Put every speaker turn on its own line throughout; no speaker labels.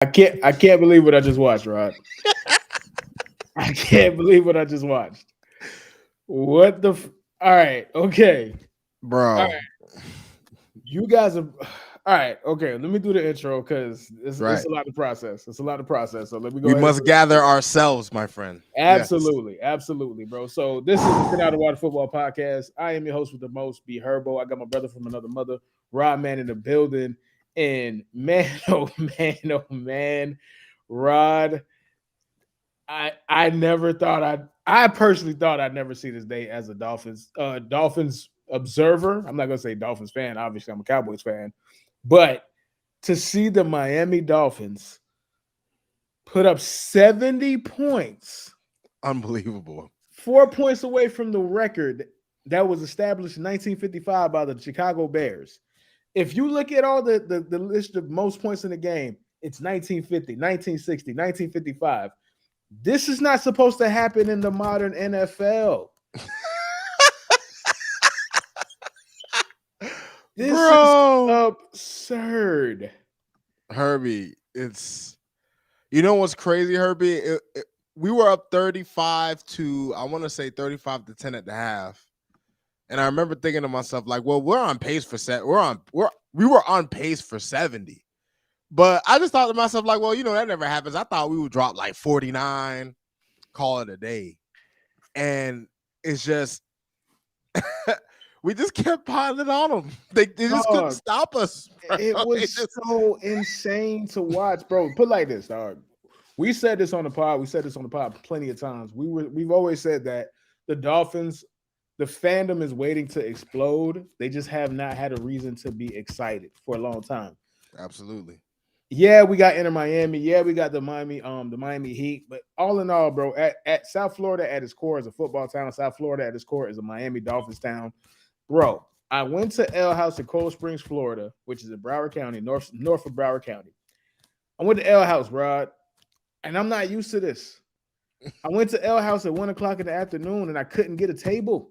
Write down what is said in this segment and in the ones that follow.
I can't believe what I just watched, Rod. I can't believe what I just watched. What the all right, okay. All
bro.
right. You guys are all right, okay. Let me do the intro because it's
Right.
a lot to process. It's a lot to process. So let me go
We
ahead and
must
do it.
gather ourselves, my friend. Yes.
Absolutely, absolutely, bro. So this is the Sit Out of Water Football Podcast. I am your host with the most, B Herbo. I got my brother from another mother, Rod Man in the building. And man, oh man, oh man, Rod, I never thought I personally thought I'd never see this day as a Dolphins observer. I'm not gonna say Dolphins fan. Obviously, I'm a Cowboys fan, but to see the Miami Dolphins put up 70 points,
Unbelievable.
4 points away from the record that was established in 1955 by the Chicago Bears. If you look at all the list of most points in the game, it's 1950, 1960, 1955. This is not supposed to happen in the modern NFL. This is
Bro.
absurd.
Herbie, it's what's crazy, Herbie? We were up 35 to I want to say 35 to 10 at the half. And I remember thinking to myself, like, well, we're on pace for we were on pace for 70. But I just thought to myself, like, well, that never happens. I thought we would drop like 49, call it a day. And it's just we just kept piling on them. They just couldn't
Dog,
stop us.
it
Bro.
was so insane to watch, bro. Put like this, dog. We said this on the pod. We said this on the pod plenty of times. We've always said that the Dolphins, the fandom is waiting to explode. They just have not had a reason to be excited for a long time.
Absolutely.
Yeah, we got Inter Miami. Yeah, we got the Miami Heat. But all in all, bro, at South Florida at its core is a football town. South Florida at its core is a Miami Dolphins town. Bro, I went to L House in Cold Springs, Florida, which is in Broward County, north of Broward County. I went to L House, Rod, and I'm not used to this. I went to L House at 1 o'clock in the afternoon and I couldn't get a table.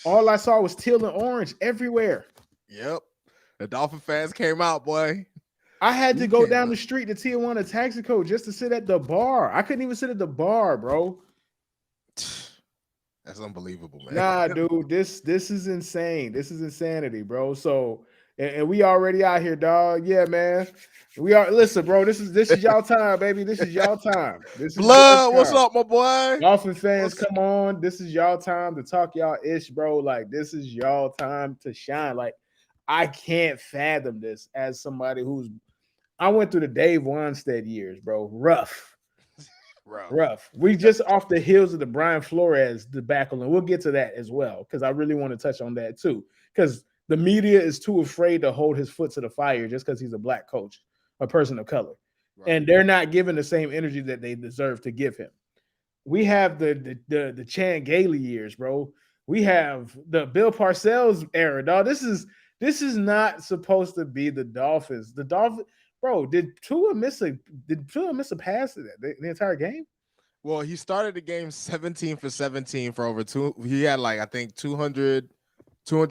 All I saw was teal and orange everywhere.
Yep. The Dolphin fans came out, boy.
I had to
You
go
came
down
out.
the street to Tijuana Taxico just to sit at the bar. I couldn't even sit at the bar, bro.
That's unbelievable, man.
Nah, dude, this is insane. This is insanity, bro. So, and we already out here, dog. Yeah, man. We are. Listen, bro. This is y'all time, baby. This is y'all time. This is your
Blood, what's
time.
up, my boy?
Dolphin fans,
What's
come on. This is y'all time to talk y'all ish, bro. Like, this is y'all time to shine. Like, I can't fathom this as somebody who's. I went through the Dave Wanstead years, bro. Rough.
bro?
Rough. We just off the heels of the Brian Flores debacle, and we'll get to that as well because I really want to touch on that too. Because the media is too afraid to hold his foot to the fire just because he's a black coach, a person of color,
Right.
and they're not giving the same energy that they deserve to give him. We have the Chan Gailey years, bro. We have the Bill Parcells era, dog. This is not supposed to be the Dolphins. The Dolphins. Bro, did Tua miss a pass the entire game?
Well, he started the game 17 for 17 for over two. He had like I think 200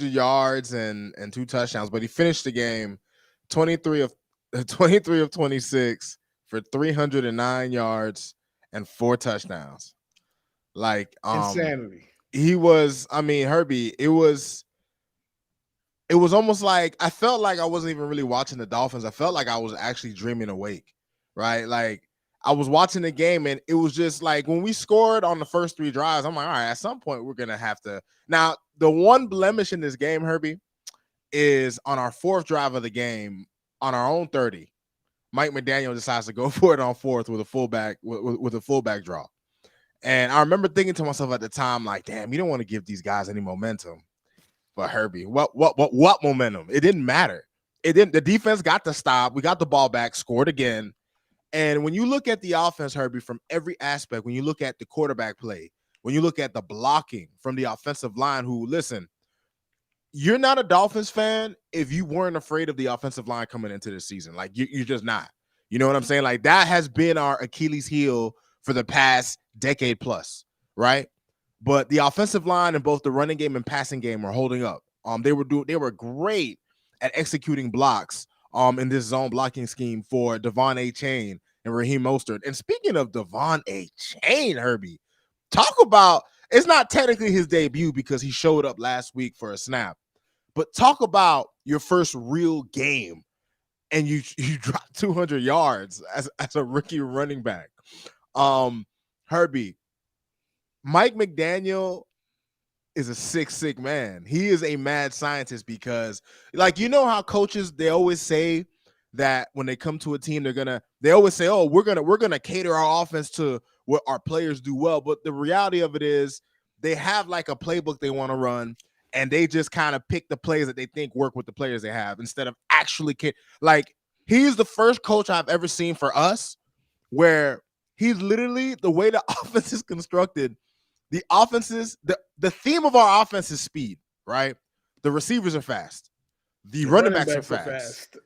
yards and two touchdowns, but he finished the game 23 of 23 of 26 for 309 yards and four touchdowns. Like
Insanity.
he was, I mean, Herbie, it was almost like I felt like I wasn't even really watching the Dolphins. I felt like I was actually dreaming awake, right? Like I was watching the game and it was just like when we scored on the first three drives, I'm like, all right, at some point we're going to have to. Now, the one blemish in this game, Herbie, is on our fourth drive of the game on our own 30. Mike McDaniel decides to go for it on fourth with a fullback with a fullback draw. And I remember thinking to myself at the time, like, damn, you don't want to give these guys any momentum. But Herbie, what momentum? It didn't matter. It didn't. The defense got the stop. We got the ball back, scored again. And when you look at the offense, Herbie, from every aspect, when you look at the quarterback play, when you look at the blocking from the offensive line, who, listen, you're not a Dolphins fan if you weren't afraid of the offensive line coming into this season. Like, you're just not. You know what I'm saying? Like, that has been our Achilles heel for the past decade plus, right? But the offensive line in both the running game and passing game were holding up. They were great at executing blocks in this zone blocking scheme for Devon A. Chain and Raheem Mostert. And speaking of Devon A. Chain, Herbie, talk about, it's not technically his debut because he showed up last week for a snap, but talk about your first real game and you dropped 200 yards as a rookie running back. Herbie, Mike McDaniel is a sick man. He is a mad scientist because, like, you know how coaches, they always say that when they come to a team, they always say, oh, we're gonna cater our offense to what our players do well. But the reality of it is they have like a playbook they want to run, and they just kind of pick the plays that they think work with the players they have instead of actually like, he's the first coach I've ever seen for us where he's literally, the way the offense is constructed, the offenses, the theme of our offense is speed, right? The receivers are fast. The running backs are fast.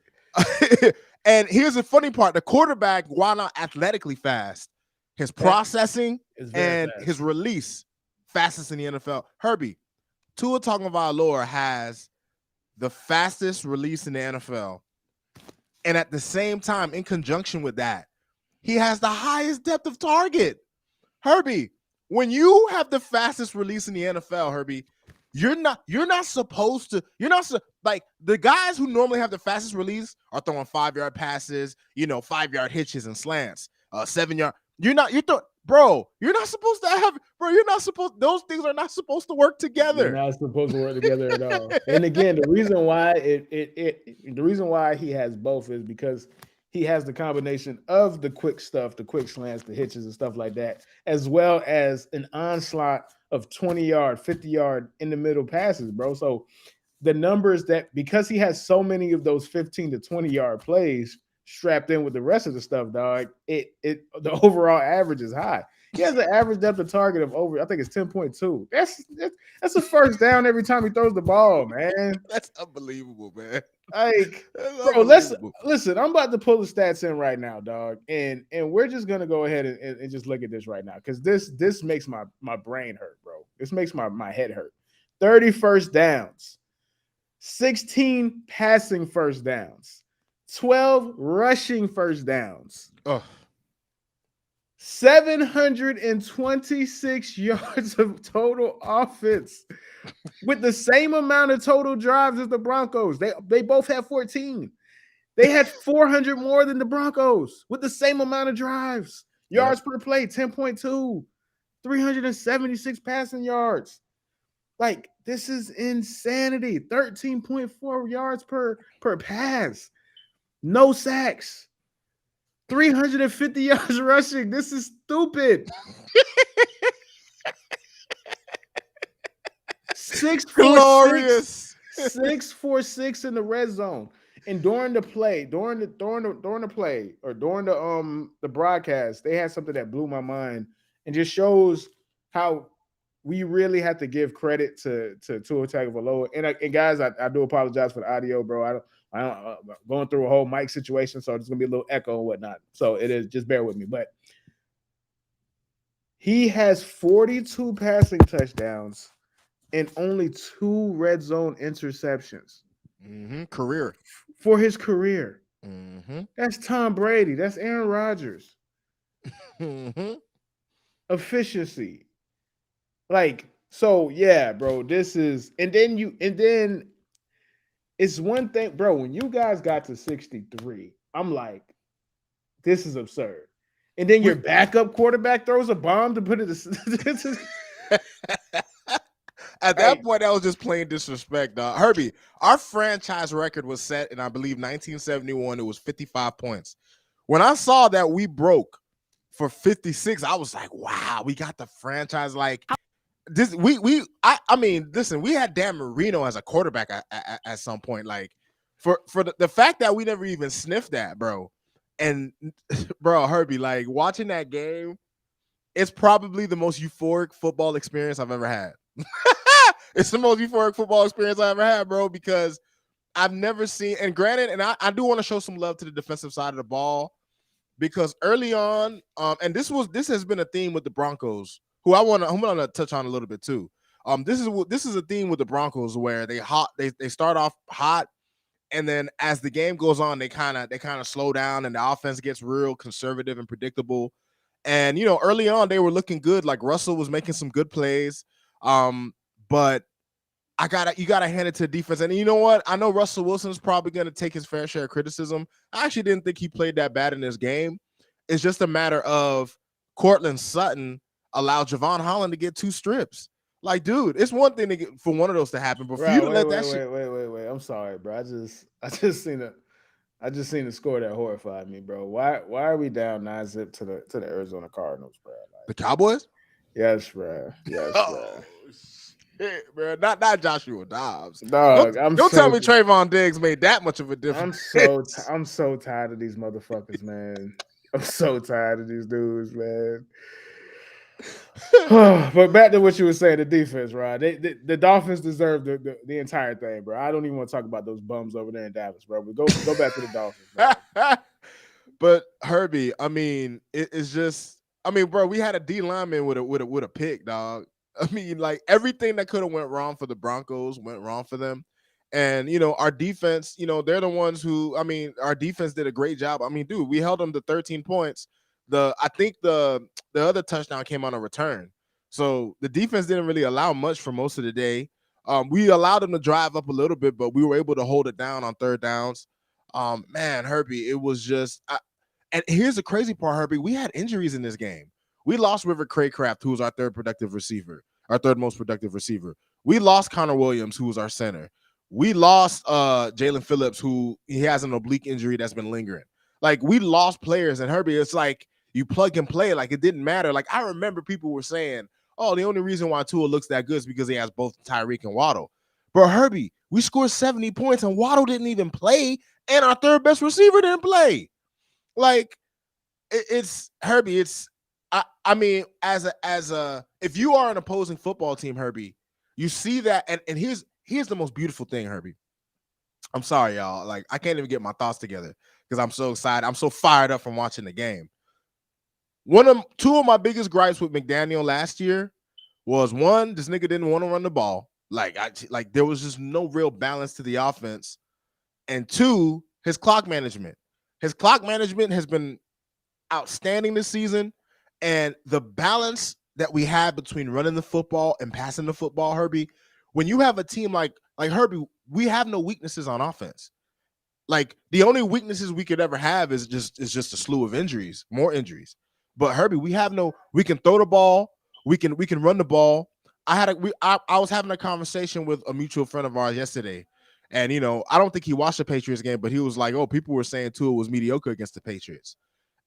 And here's the funny part. The quarterback, while not athletically fast, his processing and
fast.
His release, fastest in the NFL. Herbie, Tua Tagovailoa has the fastest release in the NFL. And at the same time, in conjunction with that, he has the highest depth of target. Herbie, when you have the fastest release in the NFL, Herbie, you're not supposed to, like, the guys who normally have the fastest release are throwing 5-yard passes, 5-yard hitches and slants, 7-yard. You're not supposed to have, those things are not supposed to work together.
They're not supposed to work together at all. And again, the reason why he has both is because he has the combination of the quick stuff, the quick slants, the hitches and stuff like that, as well as an onslaught of 20-yard, 50-yard in the middle passes, bro. So the numbers that, because he has so many of those 15 to 20-yard plays strapped in with the rest of the stuff, dog, the overall average is high. He has an average depth of target of over, I think it's 10.2. That's a first down every time he throws the ball, man.
That's unbelievable, man.
Like, bro, listen. I'm about to pull the stats in right now, dog, and we're just gonna go ahead and just look at this right now because this makes my brain hurt, bro. This makes my head hurt. 30 first downs, 16 passing first downs, 12 rushing first downs. 726 yards of total offense with the same amount of total drives as the Broncos. They both have 14. They had 400 more than the Broncos with the same amount of drives. Yards per play, 10.2. 376 passing yards. Like, this is insanity. 13.4 yards per pass. No sacks. 350 yards rushing. This is stupid. 646. 646 in the red zone. And during the broadcast, they had something that blew my mind and just shows how we really have to give credit to Tua Tagovailoa. And guys, I do apologize for the audio, bro. I'm going through a whole mic situation, so there's gonna be a little echo and whatnot. So it is, just bear with me. But he has 42 passing touchdowns and only 2 red zone interceptions.
Career.
For his career. That's Tom Brady. That's Aaron Rodgers. Efficiency. Like, so yeah, bro. This is, and then it's one thing, bro. When you guys got to 63, I'm like, this is absurd. And then your backup quarterback throws a bomb to put it.
At that point, that was just plain disrespect, dog. Herbie, our franchise record was set in, I believe, 1971. It was 55 points. When I saw that we broke for 56, I was like, wow, we got the franchise. Like, this, I mean, listen, we had Dan Marino as a quarterback at some point. Like, for the fact that we never even sniffed that, bro. And bro, Herbie, like, watching that game, it's probably the most euphoric football experience I've ever had. It's the most euphoric football experience I ever had, bro, because I've never seen, and granted, and I do want to show some love to the defensive side of the ball, because early on, and this has been a theme with the Broncos, who I'm gonna touch on a little bit too. This is a theme with the Broncos where they start off hot, And then as the game goes on, they kind of slow down, and the offense gets real conservative and predictable. And early on they were looking good. Like Russell was making some good plays, but you gotta hand it to defense. And you know what? I know Russell Wilson's probably gonna take his fair share of criticism. I actually didn't think he played that bad in this game. It's just a matter of Cortland Sutton allowed Javon Holland to get 2 strips. Like, dude, it's one thing for one of those to happen, but for you
Right,
to let that shit.
wait. I'm sorry, bro. I just seen the score that horrified me, bro. Why are we down 9-zip to the Arizona Cardinals, bro?
The
Like,
Cowboys?
yes, bro. Yes,
Oh
bro.
shit, bro. Not Joshua Dobbs.
Dog,
Don't tell me Trayvon Diggs made that much of a difference.
I'm so tired of these motherfuckers, man. I'm so tired of these dudes, man. But back to what you were saying, the defense, right? The Dolphins deserve the entire thing, bro. I don't even want to talk about those bums over there in Dallas, bro. But go back to the Dolphins, man.
But Herbie, I mean, it's just, I mean, bro, we had a D lineman with a pick, dog. I mean, like everything that could have went wrong for the Broncos went wrong for them. And our defense, they're the ones who, I mean, our defense did a great job. I mean, dude, we held them to 13 points. I think the other touchdown came on a return. So the defense didn't really allow much for most of the day. We allowed them to drive up a little bit, but we were able to hold it down on third downs. Man, Herbie, it was just. And here's the crazy part, Herbie. We had injuries in this game. We lost River Craycraft, who was our third most productive receiver. We lost Connor Williams, who was our center. We lost Jalen Phillips, who he has an oblique injury that's been lingering. Like, we lost players, and Herbie, it's like you plug and play. Like, it didn't matter. Like, I remember people were saying, oh, the only reason why Tua looks that good is because he has both Tyreek and Waddle. Bro, Herbie, we scored 70 points, and Waddle didn't even play, and our third best receiver didn't play. Like, it's Herbie. It's I mean, as a if you are an opposing football team, Herbie, you see that, and here's the most beautiful thing, Herbie. I'm sorry, y'all. Like, I can't even get my thoughts together because I'm so excited. I'm so fired up from watching the game. Two of my biggest gripes with McDaniel last year was, one, this nigga didn't want to run the ball. Like there was just no real balance to the offense. And two, his clock management. His clock management has been outstanding this season. And the balance that we have between running the football and passing the football, Herbie, when you have a team like Herbie, we have no weaknesses on offense. Like, the only weaknesses we could ever have is just a slew of injuries, more injuries. But Herbie, we can throw the ball, we can run the ball. I was having a conversation with a mutual friend of ours yesterday. And I don't think he watched the Patriots game, but he was like, "Oh, people were saying Tua was mediocre against the Patriots."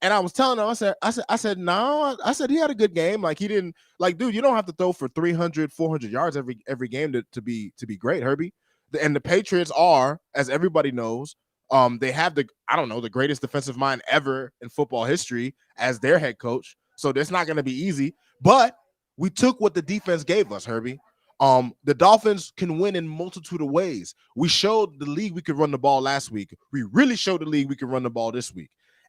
And I was telling him, I said, no, I said he had a good game. Like, he didn't, like, dude, you don't have to throw for 300, 400 yards every game to be great, Herbie. And the Patriots are, as everybody knows, they have the greatest defensive mind ever in football history as their head coach. So that's not going to be easy. But we took what the defense gave us, Herbie. The Dolphins can win in multitude of ways. We showed the league we could run the ball last week. We really showed the league we could run the ball this week.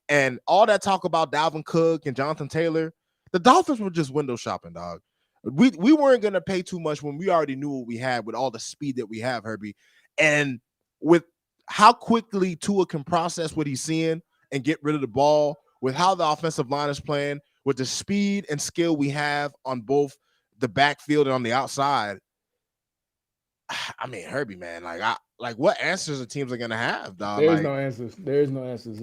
And all that talk about Dalvin Cook and Jonathan Taylor, the Dolphins were just window shopping, dog. We weren't going to pay too much when we already knew what we had with all the speed that we have, Herbie. And with how quickly Tua can process what he's seeing and get rid of the ball, with how the offensive line is playing, with the speed and skill we have on both the backfield and on the outside. I mean, Herbie, man, what answers the teams are gonna have, dog?
There's no answers. There's no answers.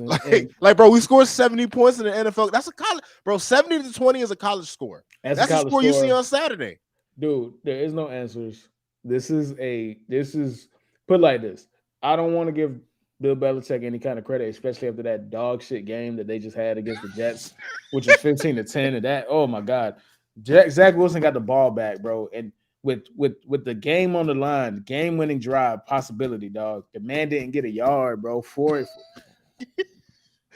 Bro, we scored 70 points in the NFL. That's a college, bro. 70-20 is a college score. That's a score you see on Saturday,
dude. There is no answers. This is put like this. I don't want to give Bill Belichick any kind of credit, especially after that dog shit game that they just had against the Jets, which was 15-10. And that, oh my God, Zach Wilson got the ball back, bro, and with the game on the line, game-winning drive possibility, dog. The man didn't get a yard, bro.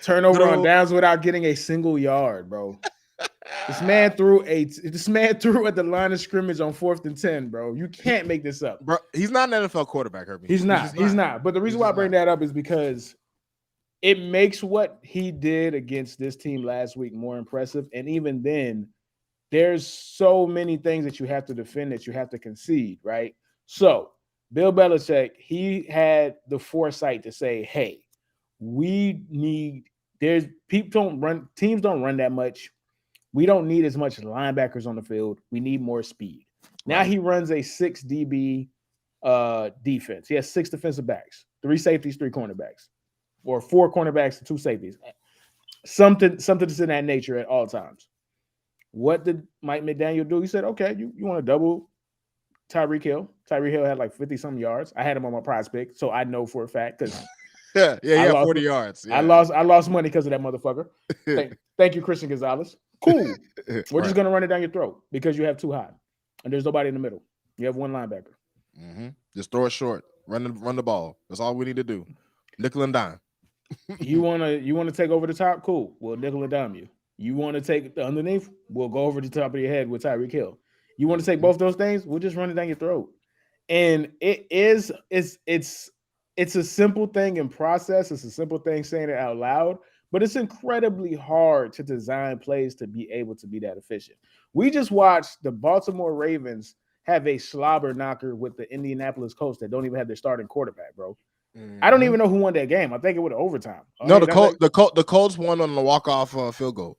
Turnover on downs without getting a single yard, bro. This man threw at the line of scrimmage on 4th and 10, bro. You can't make this up,
bro. He's not an NFL quarterback, Herbie.
He's not. But the reason why I bring that up is because it makes what he did against this team last week more impressive. And even then, there's so many things that you have to defend, that you have to concede, right? So Bill Belichick, he had the foresight to say, "Hey, we need. There's people don't run teams don't run that much. We don't need as much linebackers on the field. We need more speed." Now
Right.
he runs a 6 DB defense. He has 6 defensive backs, 3 safeties, 3 cornerbacks, or 4 cornerbacks and 2 safeties. Something that's in that nature at all times. What did Mike McDaniel do? He said, "Okay, you want to double Tyreek Hill. Tyreek Hill had like 50 some yards. I had him on my prize pick, so I know for a fact because
Yeah,
I
yeah,
lost
40 yards.
I
Yeah.
lost I lost money because of that motherfucker. Thank you, Christian Gonzalez. Cool. We're just
Right.
gonna run it down your throat because you have 2 high. And there's nobody in the middle. You have 1 linebacker.
Just throw it short. Run the ball. That's all we need to do. Nickel and dime.
You wanna take over the top? Cool. We'll nickel and dime you. You want to take the underneath? We'll go over the top of your head with Tyreek Hill. You want to take
Mhm.
both those things? We'll just run it down your throat. And it's a simple thing in process. It's a simple thing saying it out loud, but it's incredibly hard to design plays to be able to be that efficient. We just watched the Baltimore Ravens have a slobber knocker with the Indianapolis Colts that don't even have their starting quarterback, bro. I don't
Mhm.
even know who won that game. I think it was overtime. Oh,
No,
hey,
the
that's like,
The Colts won on the walk off field goal.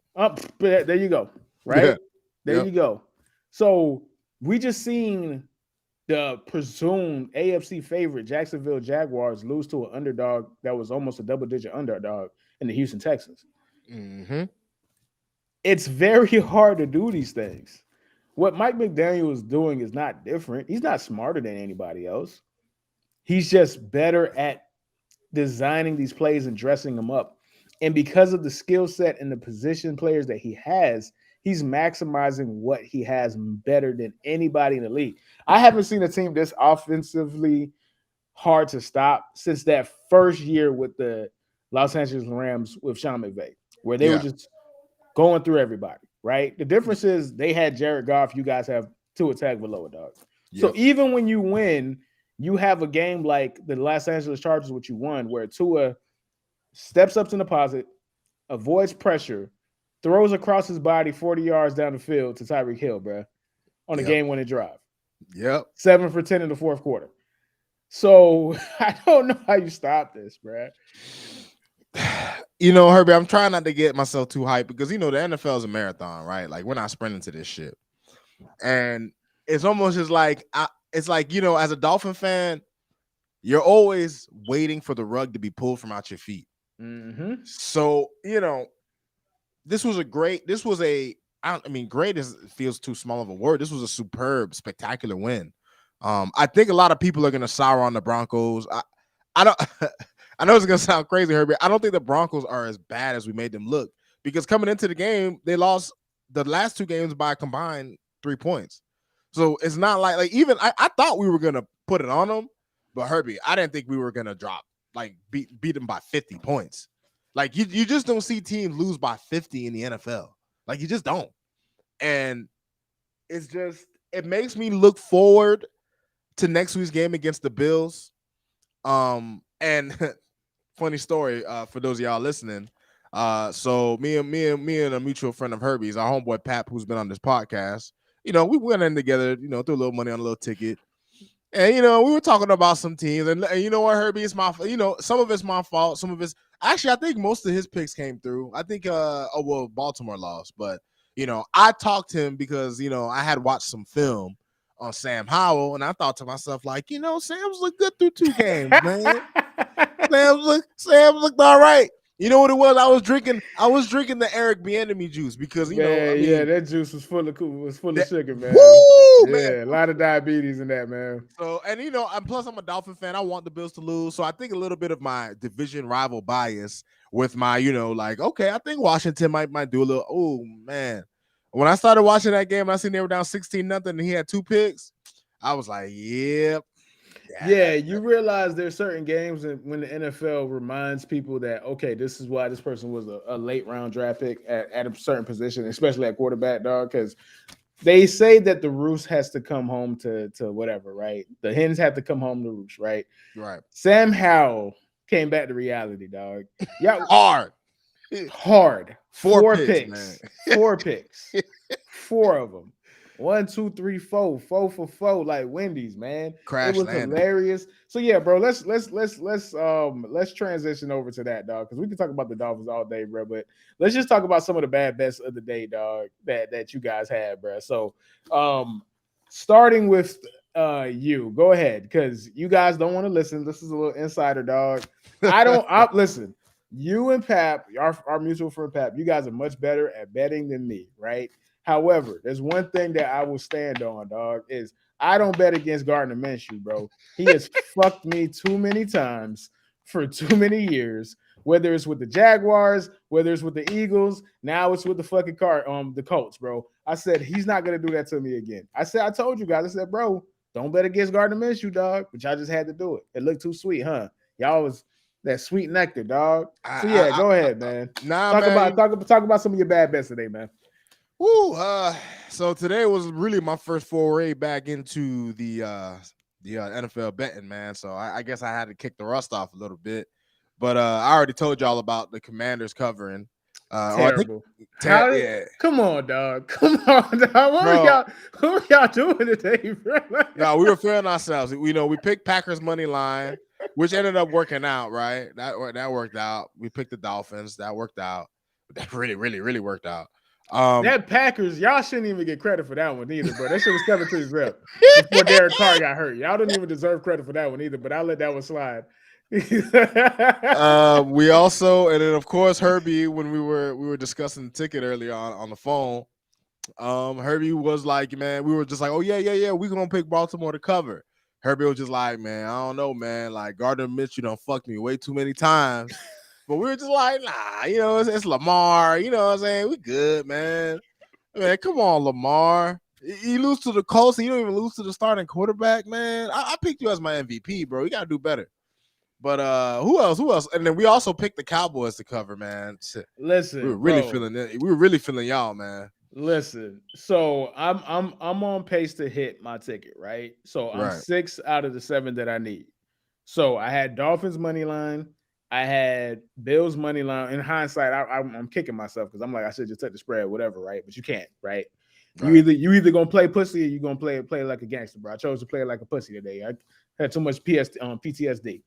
there you go.
Yeah.
Right there
Yep.
you go. So we just seen the presumed AFC favorite Jacksonville Jaguars lose to an underdog that was almost a double-digit underdog in the Houston Texans.
Mm-hmm.
It's very hard to do these things. What Mike McDaniel is doing is not different. He's not smarter than anybody else. He's just better at designing these plays and dressing them up. And because of the skill set and the position players that he has, he's maximizing what he has better than anybody in the league. I haven't seen a team this offensively hard to stop since that first year with the Los Angeles Rams with Sean McVay, where they were
Yeah.
just going through everybody, right? The difference is they had Jared Goff, you guys have Tua Tagovailoa, dog. So
Yep.
even when you win, you have a game like the Los Angeles Chargers, which you won, where Tua steps up to the pocket, avoids pressure, throws across his body 40 yards down the field to Tyreek Hill, bro, on a
Yep.
game-winning drive.
Yep.
7 for 10 in the fourth quarter. So I don't know how you stop this, bro.
You know, Herbie, I'm trying not to get myself too hyped because the NFL is a marathon, right? Like we're not sprinting to this shit, and it's almost just like it's like as a Dolphin fan, you're always waiting for the rug to be pulled from out your feet.
Mm-hmm.
So this was a great. This was a. I mean, great feels too small of a word. This was a superb, spectacular win. I think a lot of people are gonna sour on the Broncos. I don't. I know it's gonna sound crazy, Herbie. I don't think the Broncos are as bad as we made them look because coming into the game, they lost the last 2 games by a combined 3 points. So it's not like even I thought we were gonna put it on them, but Herbie, I didn't think we were gonna drop beat them by 50 points. Like you just don't see teams lose by 50 in the NFL. Like you just don't. And it makes me look forward to next week's game against the Bills. And funny story for those of y'all listening. So me and a mutual friend of Herbie's, our homeboy Pap, who's been on this podcast. We went in together. Threw a little money on a little ticket, and we were talking about some teams. And you know what, Herbie, it's my some of it's my fault. Some of it's actually I think most of his picks came through. I think Baltimore lost, but I talked to him because I had watched some film on Sam Howell, and I thought to myself like, Sam's looked good through 2 games, man. Sam looked all right. You know what it was? I was drinking the Eric Bieniemy juice because
Yeah, that juice was full of sugar, man.
Woo, man.
Yeah, a lot of diabetes in that, man.
So and plus I'm a Dolphin fan. I want the Bills to lose. So I think a little bit of my division rival bias with my, like, okay, I think Washington might do a little. Oh man. When I started watching that game, I seen they were down 16-0 and he had 2 picks. I was like, yep.
Yeah, you realize there's certain games when the NFL reminds people that, okay, this is why this person was a late round draft pick at a certain position, especially at quarterback, dog, because they say that the roost has to come home to whatever, right? The hens have to come home to roost, right?
Right.
Sam Howell came back to reality, dog. Yeah,
hard.
4
4 picks,
picks,
man.
4 picks, 4 of them. One, two, three, four, 4 for 4, like Wendy's, man. It
Crash
was
landing.
hilarious. So yeah, bro, let's transition over to that, dog, because we can talk about the Dolphins all day, bro. But let's just talk about some of the bad bets of the day, dog, that you guys had, bro. So starting with you, go ahead, because you guys don't want to listen. This is a little insider, dog. I listen. You and Pap, our mutual friend Pap, you guys are much better at betting than me, right? However, there's one thing that I will stand on, dog, is I don't bet against Gardner Minshew, bro. He has fucked me too many times for too many years. Whether it's with the Jaguars, whether it's with the Eagles, now it's with the fucking the Colts, bro. I said he's not gonna do that to me again. I told you guys, I said, bro, don't bet against Gardner Minshew, dog. But y'all just had to do it. It looked too sweet, huh? Y'all was that sweet nectar, dog. So yeah, go ahead, man.
Nah,
Talk
man.
about talk about some of your bad bets today, man.
Woo, so today was really my first foray back into the NFL betting, man. So I guess I had to kick the rust off a little bit. But I already told y'all about the Commanders covering. Or I think,
Terrible. How did,
yeah,
come on, dog. Come on, dog.
bro.
What were y'all doing today, bro?
No, we were feeling ourselves. We picked Packers money line, which ended up working out, right? That worked out. We picked the Dolphins. That worked out. That really worked out.
That Packers, y'all shouldn't even get credit for that one either, bro. That shit was coming to his rep before Derek Carr got hurt. Y'all don't even deserve credit for that one either, but I'll let that one slide.
We also, and then of course Herbie, when we were discussing the ticket earlier on the phone, Herbie was like, man, we were just like, oh yeah, we gonna pick Baltimore to cover. Herbie was just like, man, I don't know, man, like Gardner Minshew done fucked me way too many times, but we were just like, nah, it's Lamar, you know what I'm saying? We good, man. Man, come on, Lamar. You lose to the Colts and you don't even lose to the starting quarterback, man. I picked you as my MVP, bro. You gotta do better. But who else? And then we also picked the Cowboys to cover, man. Shit.
Listen,
We were really
bro.
feeling it. We were really feeling y'all, man.
Listen, so I'm on pace to hit my ticket, right? So I'm
Right.
6 out of the 7 that I need. So I had Dolphins money line, I had Bills money line. In hindsight, I'm kicking myself because I'm like I should just take the spread, whatever, right? But you can't, right?
Right.
You either gonna play pussy or you gonna play like a gangster, bro. I chose to play like a pussy today. I had too much PTSD.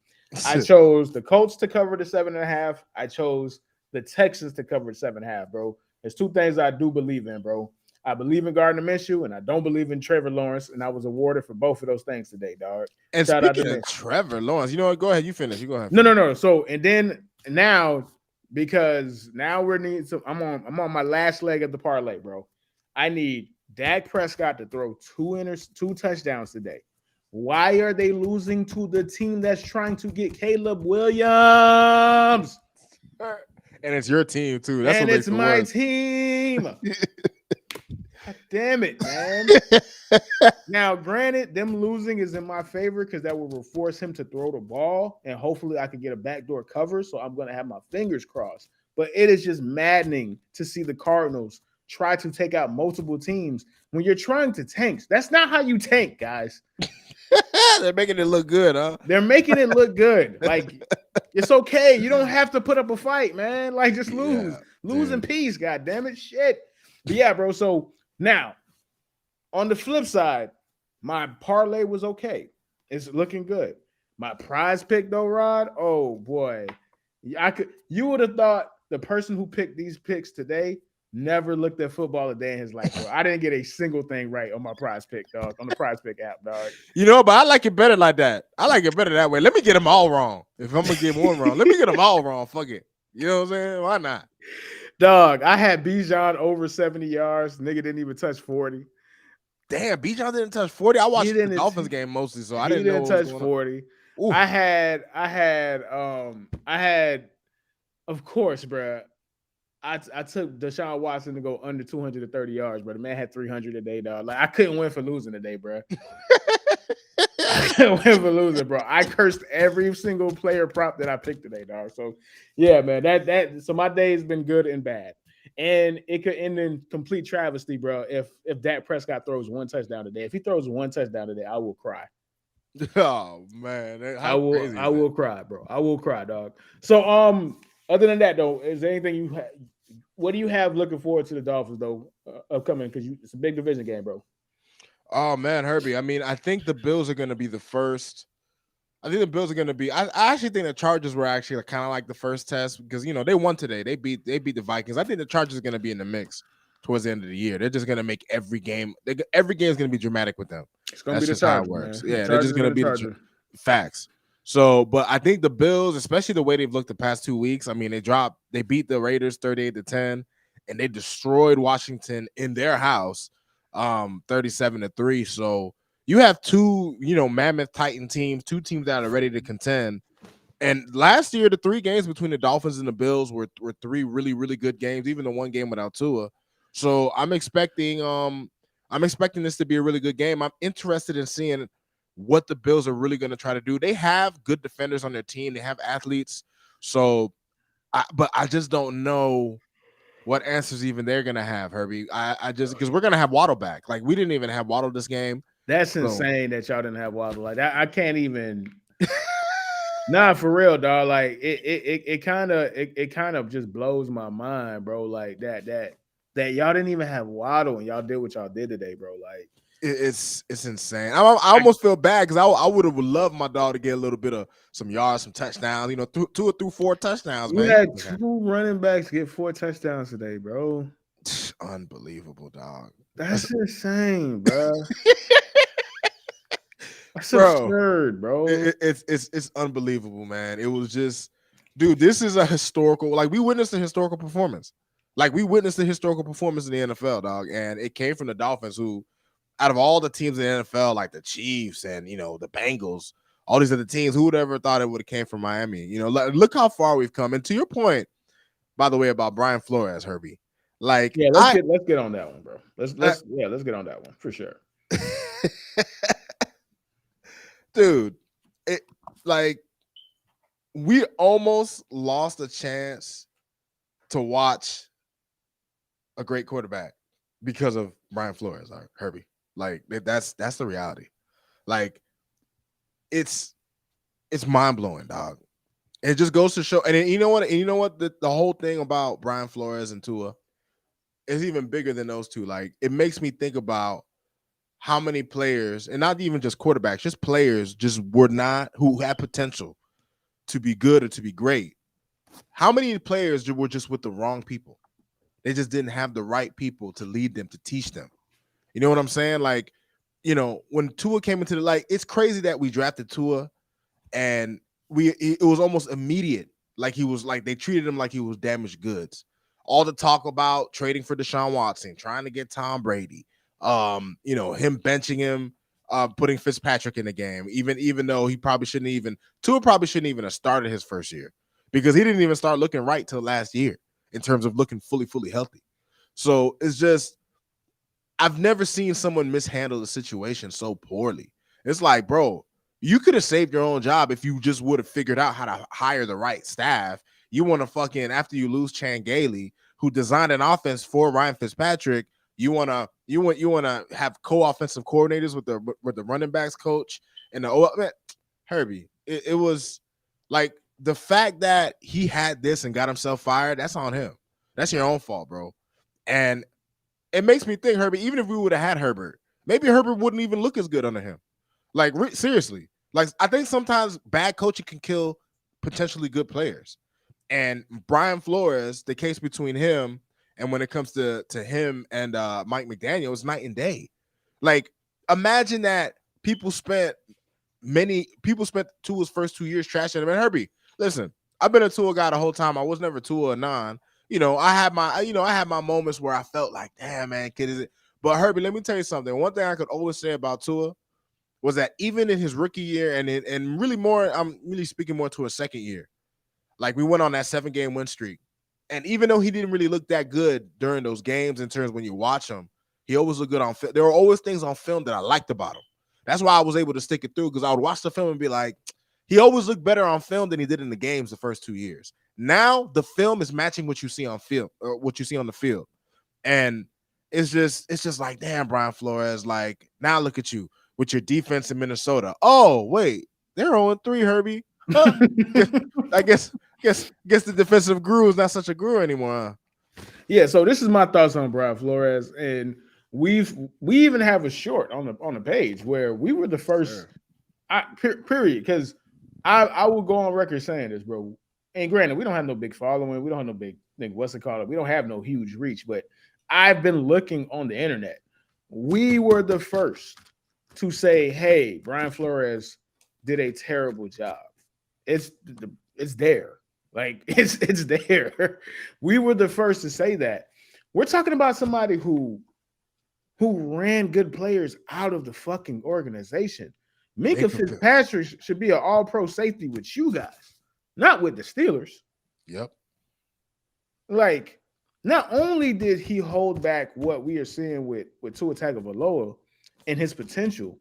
I chose the Colts to cover the 7.5. I chose the Texans to cover the 7.5, bro. There's two things I do believe in, bro. I believe in Gardner Minshew, and I don't believe in Trevor Lawrence, and I was awarded for both of those things today, dog.
And
Shout out to
speaking
me.
of Trevor Lawrence, you know what? Go ahead. You finish. You go ahead.
No. So and then now because now we're need so I'm on my last leg of the parlay, bro. I need Dak Prescott to throw two touchdowns today. Why are they losing to the team that's trying to get Caleb Williams?
And it's your team too. That's
And
what
it's
makes it
my
worse.
team. God damn it, man. Now, granted, them losing is in my favor because that will force him to throw the ball, and hopefully I can get a backdoor cover. So I'm gonna have my fingers crossed. But it is just maddening to see the Cardinals try to take out multiple teams when you're trying to tank. That's not how you tank, guys.
They're making it look good, huh?
They're making it look good. Like it's okay. You don't have to put up a fight, man. Like just lose.
Yeah,
Lose in
dude.
peace. God damn it. Shit. But yeah, bro. So now on the flip side, my parlay was okay. It's looking good. My prize pick though, Rod. Oh boy. You would have thought the person who picked these picks today never looked at football a day in his life, bro. I didn't get a single thing right on my prize pick, dog. On the prize pick app, dog.
You know, but I like it better like that. I like it better that way. Let me get them all wrong. If I'm gonna get one wrong, let me get them all wrong. Fuck it. You know what I'm saying? Why not?
Dog, I had Bijan over 70 yards. Nigga didn't even touch 40.
Damn, Bijan didn't touch 40. I
He
watched the
didn't
Dolphins game mostly, so I
he
didn't know
didn't
what was
touch
going on.
40.
Ooh.
I had of course, bro. I took Deshaun Watson to go under 230 yards, but the man had 300 a day, dog. Like I couldn't win for losing today, bro. I couldn't win for losing, bro. I cursed every single player prop that I picked today, dog. So yeah, man, so my day has been good and bad. And it could end in complete travesty, bro. If Dak Prescott throws one touchdown today, if he throws one touchdown today, I will cry.
Oh man, how crazy
I
is that?
will cry, bro. I will cry, dog. So other than that though, is there anything what do you have looking forward to the Dolphins though upcoming? Because it's a big division game, bro.
Oh man, Herbie. I mean, I think the Bills are going to be the first. I think the Bills are going to be. I actually think the Chargers were actually kind of like the first test because they won today. They beat the Vikings. I think the Chargers are going to be in the mix towards the end of the year. They're just going to make every game. Every game is going to be dramatic with them.
It's gonna be
That's
the
just how it
Chargers,
works.
man. The
Yeah, they're
Chargers
just
are
going to
gonna
be the
Charger.
facts. So, but I think the Bills, especially the way they've looked the past 2 weeks. I mean, they beat the Raiders 38-10, and they destroyed Washington in their house, 37-3. So you have two, mammoth Titan teams, two teams that are ready to contend. And last year, the 3 games between the Dolphins and the Bills were 3 really good games, even the one game without Tua. So I'm expecting this to be a really good game. I'm interested in seeing what the Bills are really going to try to do. They have good defenders on their team. They have athletes. So, but I just don't know what answers even they're going to have, Herbie. I just because we're going to have Waddle back. Like we didn't even have Waddle this game.
That's
So
insane that y'all didn't have Waddle like that. I can't even. Nah, for real, dog. Like it kind of just blows my mind, bro. Like that y'all didn't even have Waddle and y'all did what y'all did today, bro. Like
it's insane. I almost feel bad because I would have loved my dog to get a little bit of some yards, some touchdowns. Two or through 4 touchdowns,
you
man.
had 2 running backs get 4 touchdowns today, bro.
Unbelievable, dog.
That's insane, bro. That's
Bro.
absurd, bro.
It's unbelievable, man. It was just, dude. This is a historical. Like we witnessed a historical performance. Like we witnessed a historical performance in the NFL, dog, and it came from the Dolphins, who, out of all the teams in the NFL, like the Chiefs and the Bengals, all these other teams, who would ever thought it would have came from Miami? Look how far we've come. And to your point, by the way, about Brian Flores, Herbie, like
Yeah, let's get on that one, bro. Let's get on that one for sure.
dude, it like we almost lost a chance to watch a great quarterback because of Brian Flores, Herbie. Like that's the reality. Like it's mind blowing, dog. It just goes to show. And then, you know what? And you know what? The whole thing about Brian Flores and Tua is even bigger than those two. Like it makes me think about how many players, and not even just quarterbacks, just players, just were not who had potential to be good or to be great. How many players were just with the wrong people? They just didn't have the right people to lead them, to teach them. You know what I'm saying? Like, when Tua came into the light, it's crazy that we drafted Tua and it was almost immediate. Like they treated him like he was damaged goods. All the talk about trading for Deshaun Watson, trying to get Tom Brady, him benching him, putting Fitzpatrick in the game, even though Tua probably shouldn't even have started his first year because he didn't even start looking right till last year in terms of looking fully healthy. So it's just, I've never seen someone mishandle the situation so poorly. It's like, bro, you could have saved your own job if you just would have figured out how to hire the right staff. You want to after you lose Chan Gailey, who designed an offense for Ryan Fitzpatrick, you want to have co-offensive coordinators with the running backs coach and Herbie. It was like the fact that he had this and got himself fired. That's on him. That's your own fault, bro. And it makes me think, Herbie, even if we would have had Herbert, maybe Herbert wouldn't even look as good under him. Like, seriously. Like, I think sometimes bad coaching can kill potentially good players. And Brian Flores, the case between him and when it comes to him and Mike McDaniel, is night and day. Like, imagine that people spent Tua's first 2 years trashing him. And Herbie, listen, I've been a Tua guy the whole time. I was never Tua or non. I had my moments where I felt like, damn, man, kid, is it? But Herbie, let me tell you something. One thing I could always say about Tua was that even in his rookie year and really more, I'm really speaking more to a second year. Like we went on that 7-game win streak. And even though he didn't really look that good during those games in terms when you watch him, he always looked good on film. There were always things on film that I liked about him. That's why I was able to stick it through because I would watch the film and be like, he always looked better on film than he did in the games the first 2 years. Now the film is matching what you see on film or what you see on the field. And it's just like, damn, Brian Flores, like now look at you with your defense in Minnesota. Oh, wait, they're 0-3, Herbie. I guess the defensive guru is not such a guru anymore.
Yeah, so this is my thoughts on Brian Flores, and we even have a short on the page where we were the
Yes,
first.
sir.
Period. Because I will go on record saying this, bro. And granted, we don't have no big following. We don't have no big thing. What's it called? We don't have no huge reach. But I've been looking on the internet. We were the first to say, "Hey, Brian Flores did a terrible job." It's there. Like it's there. We were the first to say that. We're talking about somebody who ran good players out of the fucking organization. Minka
Make him feel.
Fitzpatrick should be an all-pro safety with you guys, not with the Steelers.
Yep.
Like, not only did he hold back what we are seeing with Tua Tagovailoa and his potential,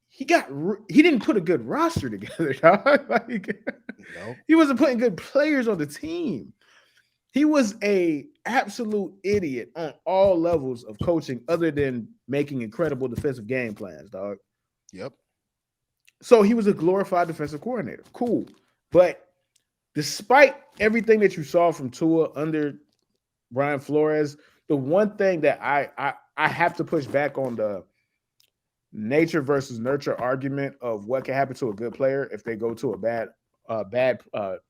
he didn't put a good roster together, dog. Like,
Nope.
he wasn't putting good players on the team. He was a absolute idiot on all levels of coaching, other than making incredible defensive game plans, dog.
Yep.
So he was a glorified defensive coordinator. Cool. But despite everything that you saw from Tua under Brian Flores, the one thing that I have to push back on the nature versus nurture argument of what can happen to a good player if they go to a bad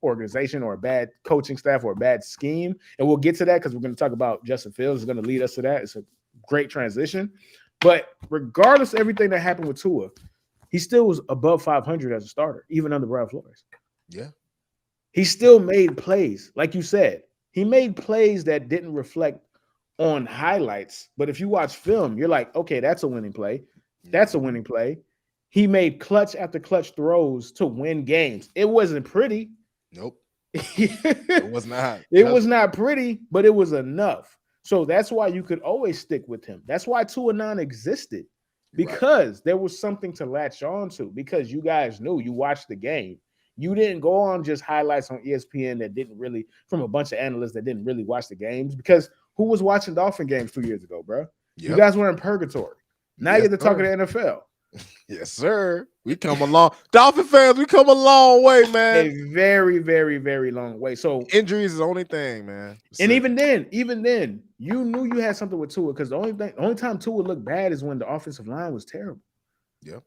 organization or a bad coaching staff or a bad scheme. And we'll get to that because we're going to talk about Justin Fields is going to lead us to that. It's a great transition. But regardless of everything that happened with Tua, he still was above 500 as a starter, even under Brian Flores.
Yeah.
He still made plays. Like you said, he made plays that didn't reflect on highlights. But if you watch film, you're like, okay, that's a winning play. That's a winning play. He made clutch after clutch throws to win games. It wasn't pretty.
Nope.
It
It was not.
was not pretty, but it was enough. So that's why you could always stick with him. That's why 2-9 existed, because there was something to latch on to, because you guys knew, you watched the game. You didn't go on just highlights on ESPN that didn't really, from a bunch of analysts that didn't really watch the games, because who was watching Dolphin games 2 years ago, bro? Yep. You guys were in purgatory. Now you get to talk of the NFL.
Yes, sir. We come along. Dolphin fans, we come a long way, man.
A very, very, very long way. So
injuries is the only thing, man.
And even then, you knew you had something with Tua, because the only time Tua looked bad is when the offensive line was terrible.
Yep.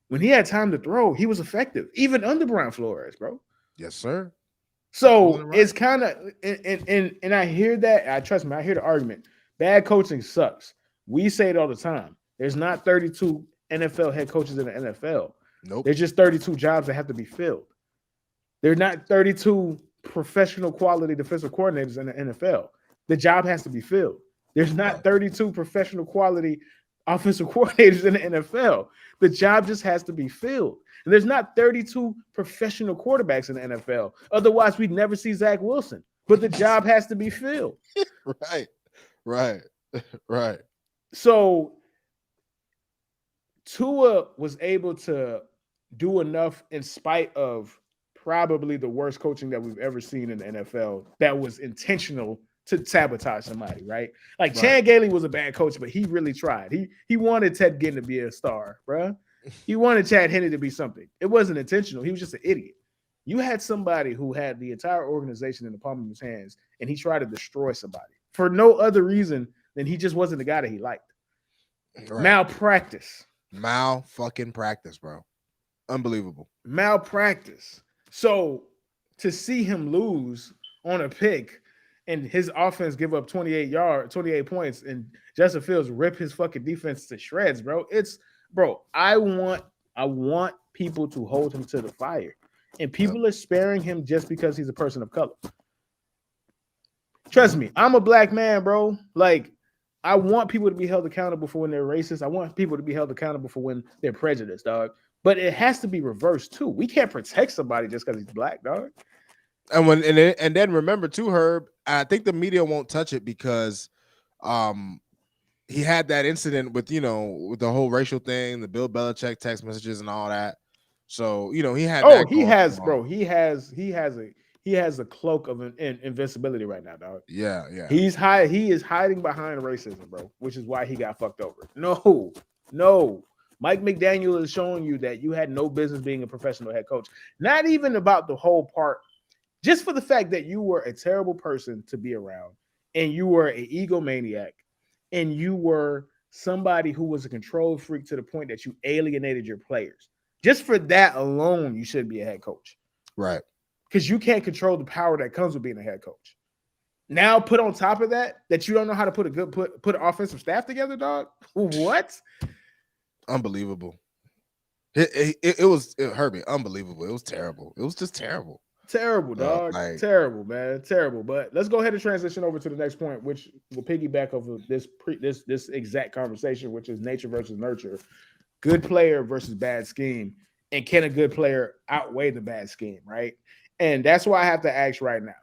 When he had time to throw, he was effective, even under Brian Flores, bro.
Yes, sir.
So it's kind of, and I hear that. I trust me. I hear the argument. Bad coaching sucks. We say it all the time. There's not 32 NFL head coaches in the NFL.
Nope.
There's just 32 jobs that have to be filled. They're not 32 professional quality defensive coordinators in the NFL. The job has to be filled. There's not 32 professional quality offensive coordinators in the NFL. The job just has to be filled. And there's not 32 professional quarterbacks in the NFL. Otherwise, we'd never see Zach Wilson. But the job has to be filled.
Right.
So Tua was able to do enough in spite of probably the worst coaching that we've ever seen in the NFL that was intentional to sabotage somebody, right? Like Chan Gailey was a bad coach, but he really tried. He wanted Ted Ginn to be a star, bro. He wanted Chad Henne to be something. It wasn't intentional. He was just an idiot. You had somebody who had the entire organization in the palm of his hands, and he tried to destroy somebody for no other reason than he just wasn't the guy that he liked. Malpractice,
bro. Unbelievable.
Malpractice. So to see him lose on a pick and his offense give up 28 points, and Justin Fields rip his fucking defense to shreds, bro. I want people to hold him to the fire. And people are sparing him just because he's a person of color. Trust me, I'm a black man, bro. Like, I want people to be held accountable for when they're racist. I want people to be held accountable for when they're prejudiced, dog. But it has to be reversed too. We can't protect somebody just because he's black, dog.
And then remember too, Herb, I think the media won't touch it because he had that incident with with the whole racial thing, the Bill Belichick text messages and all that. So, he had that.
He has a cloak of invincibility right now, dog.
Yeah.
He is hiding behind racism, bro, which is why he got fucked over. No. Mike McDaniel is showing you that you had no business being a professional head coach. Not even about the whole part, just for the fact that you were a terrible person to be around and you were an egomaniac and you were somebody who was a control freak to the point that you alienated your players. Just for that alone, you should be a head coach.
Right.
Because you can't control the power that comes with being a head coach. Now put on top of that you don't know how to put an offensive staff together, dog. What?
Unbelievable. It was Herbie. Unbelievable. It was terrible. It was just terrible.
Terrible, dog.
Like,
Terrible, man. Terrible. But let's go ahead and transition over to the next point, which will piggyback over this exact conversation, which is nature versus nurture. Good player versus bad scheme. And can a good player outweigh the bad scheme, right? And that's why I have to ask right now.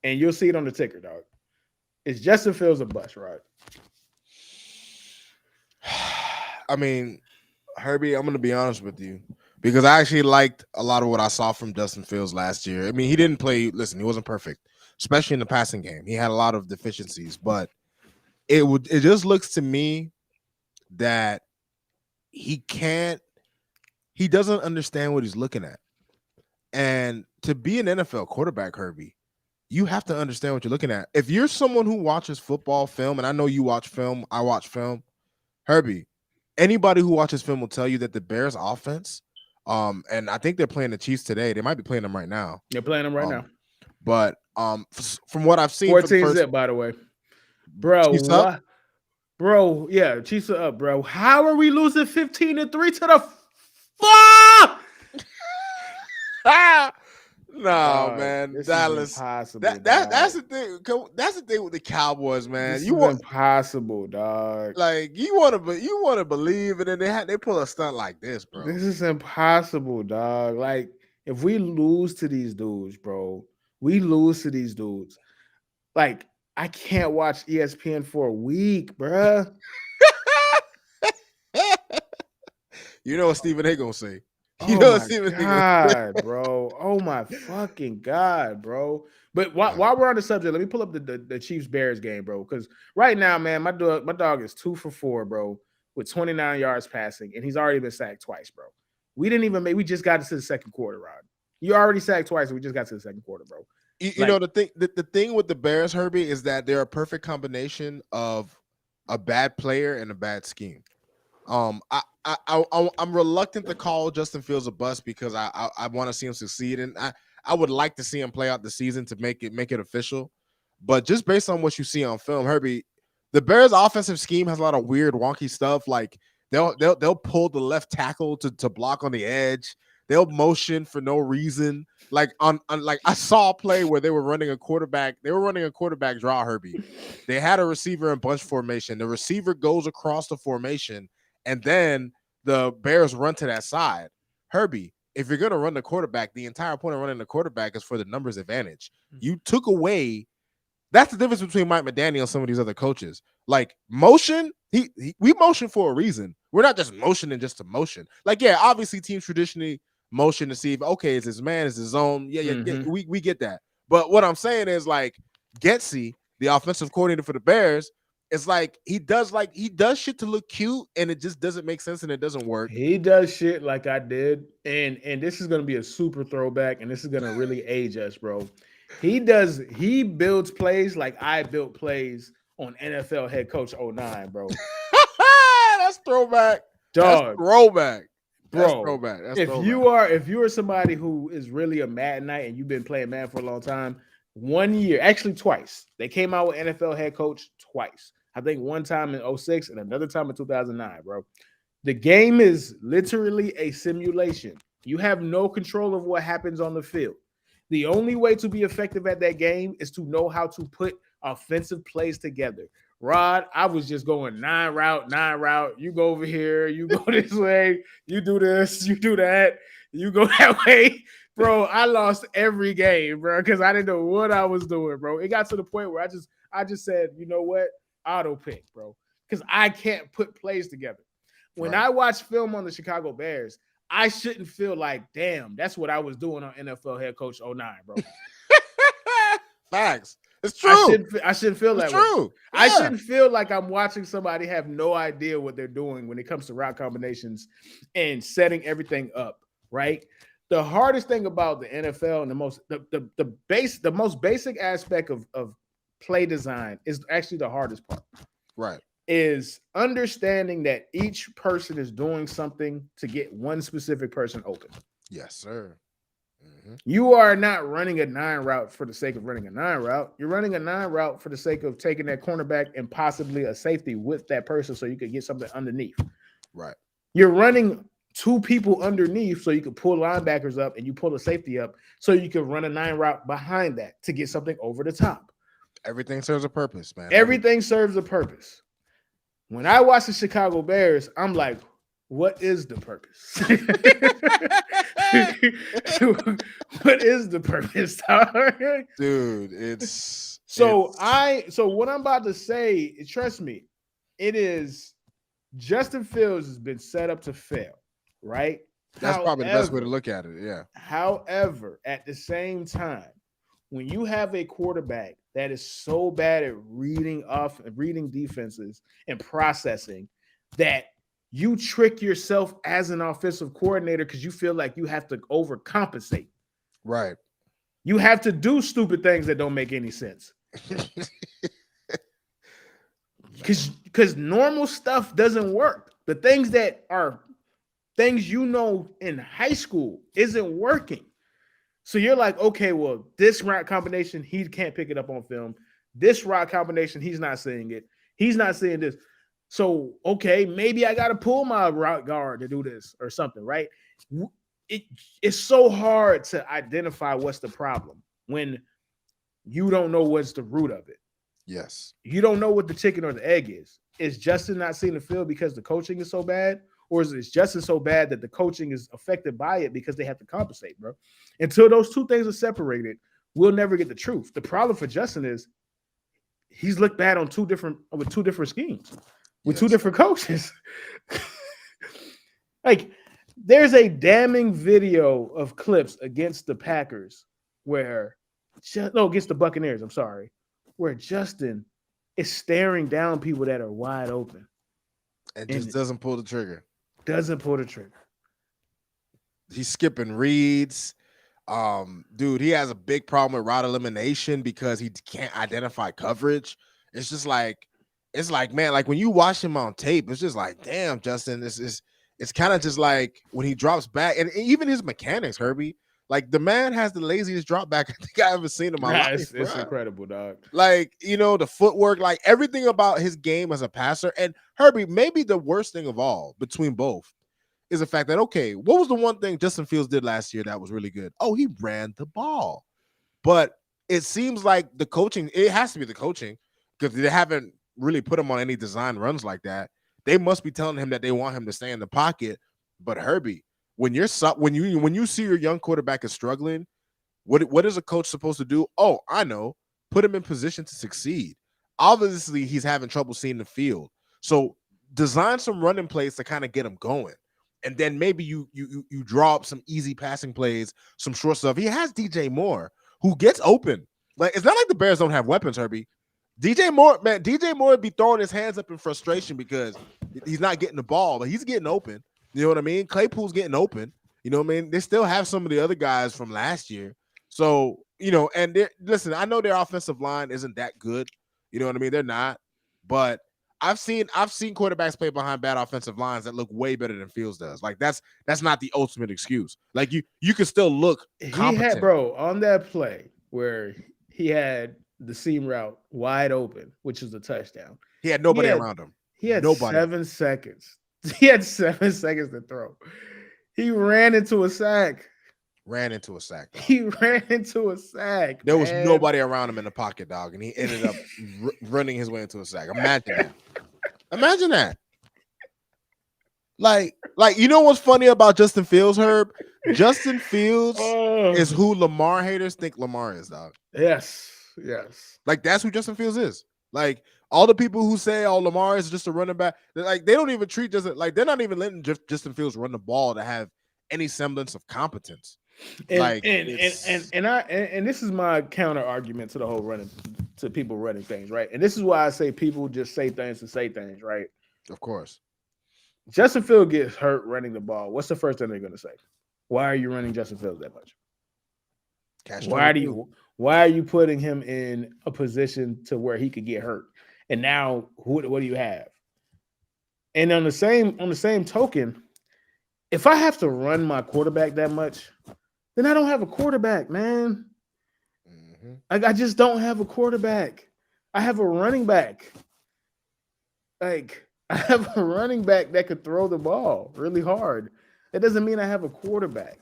And you'll see it on the ticker, dog. Is Justin Fields a bust, right?
I mean, Herbie, I'm going to be honest with you because I actually liked a lot of what I saw from Justin Fields last year. I mean, he didn't play. Listen, he wasn't perfect, especially in the passing game. He had a lot of deficiencies, but it just looks to me that he doesn't understand what he's looking at. And to be an NFL quarterback, Herbie, you have to understand what you're looking at. If you're someone who watches football film, and I know you watch film, I watch film, Herbie, anybody who watches film will tell you that the Bears offense, and I think they're playing the Chiefs today. They might be playing them right now.
They're playing them right now.
But from what I've seen,
14 zip, by the way. Bro,
Chiefs
what?
up?
Bro, yeah, Chiefs are up, bro. How are we losing 15-3 to the fuck?
No, man, Dallas.
Impossible.
That's the thing. That's the thing with the Cowboys, man.
This is impossible, dog.
Like you want to believe, and then they pull a stunt like this, bro.
This is impossible, dog. Like if we lose to these dudes, bro, Like I can't watch ESPN for a week, bro.
You know what Stephen A. gonna say?
You know what Stephen A. bro. Oh my fucking God, bro. But while we're on the subject, let me pull up the Chiefs Bears game, bro. Because right now, man, my dog is 2 for 4, bro, with 29 yards passing, and he's already been sacked twice, bro. We just got to the second quarter, Rod. You already sacked twice, and we just got to the second quarter, bro.
You know the thing with the Bears, Herbie, is that they're a perfect combination of a bad player and a bad scheme. I'm reluctant to call Justin Fields a bust because I want to see him succeed, and I would like to see him play out the season to make it official. But just based on what you see on film, Herbie, the Bears' offensive scheme has a lot of weird, wonky stuff. Like they'll pull the left tackle to block on the edge. They'll motion for no reason. Like like I saw a play where they were running a quarterback draw, Herbie. They had a receiver in bunch formation. The receiver goes across the formation, and then the Bears run to that side. Herbie, if you're going to run the quarterback, the entire point of running the quarterback is for the numbers advantage. You took away. That's the difference between Mike McDaniel and some of these other coaches. Like motion, we motion for a reason. We're not just motioning just to motion. Like, yeah, obviously teams traditionally motion to see if, okay, is his man, is his zone. Yeah, we get that. But what I'm saying is, like, Getsy, the offensive coordinator for the Bears, it's like he does shit to look cute, and it just doesn't make sense, and it doesn't work.
He does shit like I did, and this is gonna be a super throwback, and this is gonna really age us, bro. He builds plays like I built plays on NFL head coach 09, bro.
That's throwback.
Dog.
That's throwback.
Bro,
that's throwback. That's
if you are somebody who is really a Madden Knight and you've been playing Madden for a long time, 1 year, actually twice, they came out with NFL head coach twice. I think one time in 2006 and another time in 2009, bro. The game is literally a simulation. You have no control of what happens on the field. The only way to be effective at that game is to know how to put offensive plays together. Rod, I was just going 9 route. You go over here, you go this way, you do this, you do that, you go that way. Bro, I lost every game, bro, because I didn't know what I was doing, bro. It got to the point where I just said, you know what? Auto pick, bro, because I can't put plays together. When I watch film on the Chicago Bears, I shouldn't feel like, damn, that's what I was doing on NFL head coach 09, bro.
Facts. It's true.
I shouldn't feel that
way. Yeah.
I shouldn't feel like I'm watching somebody have no idea what they're doing when it comes to route combinations and setting everything up, right? The hardest thing about the NFL and the most basic aspect of play design is actually the hardest part.
Right.
Is understanding that each person is doing something to get one specific person open.
Yes, sir. Mm-hmm.
You are not running a 9 route for the sake of running a 9 route. You're running a 9 route for the sake of taking that cornerback and possibly a safety with that person so you could get something underneath.
Right.
You're running 2 people underneath so you can pull linebackers up and you pull a safety up so you can run a 9 route behind that to get something over the top.
Everything serves a purpose, man.
Everything serves a purpose. When I watch the Chicago Bears, I'm like, what is the purpose? What is the purpose?
Dude, it's
so what I'm about to say, trust me, it is Justin Fields has been set up to fail, right?
That's probably the best way to look at it. Yeah.
However, at the same time, when you have a quarterback that is so bad at reading defenses and processing that you trick yourself as an offensive coordinator because you feel like you have to overcompensate.
Right.
You have to do stupid things that don't make any sense. Because normal stuff doesn't work. The things that are things you know in high school isn't working. So you're like, okay, well, this route combination, he can't pick it up on film. This route combination, he's not seeing it. He's not seeing this. So, okay, maybe I got to pull my route guard to do this or something, right? It's so hard to identify what's the problem when you don't know what's the root of it.
Yes.
You don't know what the chicken or the egg is. Is Justin not seeing the field because the coaching is so bad? Or is it Justin so bad that the coaching is affected by it because they have to compensate, bro? Until those two things are separated, we'll never get the truth. The problem for Justin is he's looked bad on two different schemes with two different coaches. Like, there's a damning video of clips against the Packers against the Buccaneers, I'm sorry, where Justin is staring down people that are wide open.
And just doesn't pull the trigger. He's skipping reads. Dude, he has a big problem with route elimination because he can't identify coverage. It's just like, man, like when you watch him on tape, it's just like, damn, Justin, it's kind of just like when he drops back, and even his mechanics, Herbie, like the man has the laziest drop back I think I ever seen in my life.
It's incredible, dog.
Like, the footwork, like everything about his game as a passer. And Herbie, maybe the worst thing of all between both is the fact that, okay, what was the one thing Justin Fields did last year that was really good? Oh, he ran the ball. But it seems like the coaching, it has to be the coaching, because they haven't really put him on any design runs like that. They must be telling him that they want him to stay in the pocket. But Herbie, when you see your young quarterback is struggling, what is a coach supposed to do? Oh, I know. Put him in position to succeed. Obviously, he's having trouble seeing the field. So design some running plays to kind of get him going. And then maybe you draw up some easy passing plays, some short stuff. He has DJ Moore, who gets open. Like, it's not like the Bears don't have weapons, Herbie. DJ Moore would be throwing his hands up in frustration because he's not getting the ball, but he's getting open. You know what I mean? Claypool's getting open. You know what I mean? They still have some of the other guys from last year. So, and listen, I know their offensive line isn't that good. You know what I mean? They're not. But I've seen quarterbacks play behind bad offensive lines that look way better than Fields does. Like, that's not the ultimate excuse. Like, you can still look competent.
He had, bro, on that play where he had the seam route wide open, which was a touchdown.
He had nobody around him.
He had 7 seconds. He had 7 seconds to throw. He ran into a sack.
He ran into a sack.
There
was nobody around him in the pocket, dog, and he ended up running his way into a sack. Imagine that. Like, you know what's funny about Justin Fields, Herb? Justin Fields is who Lamar haters think Lamar is, dog.
Yes.
Like, that's who Justin Fields is. Like, all the people who say, "Oh, Lamar is just a running back," they don't even treat Justin, like, they're not even letting Justin Fields run the ball to have any semblance of competence.
And this is my counter argument to the whole to people running things, right? And this is why I say people just say things to say things, right?
Of course.
Justin Fields gets hurt running the ball. What's the first thing they're going to say? Why are you running Justin Fields that much? Why are you putting him in a position to where he could get hurt? And now, what do you have? And on the same token, if I have to run my quarterback that much, then I don't have a quarterback, man.
Mm-hmm.
I just don't have a quarterback. I have a running back. Like I have a running back that could throw the ball really hard. That doesn't mean I have a quarterback.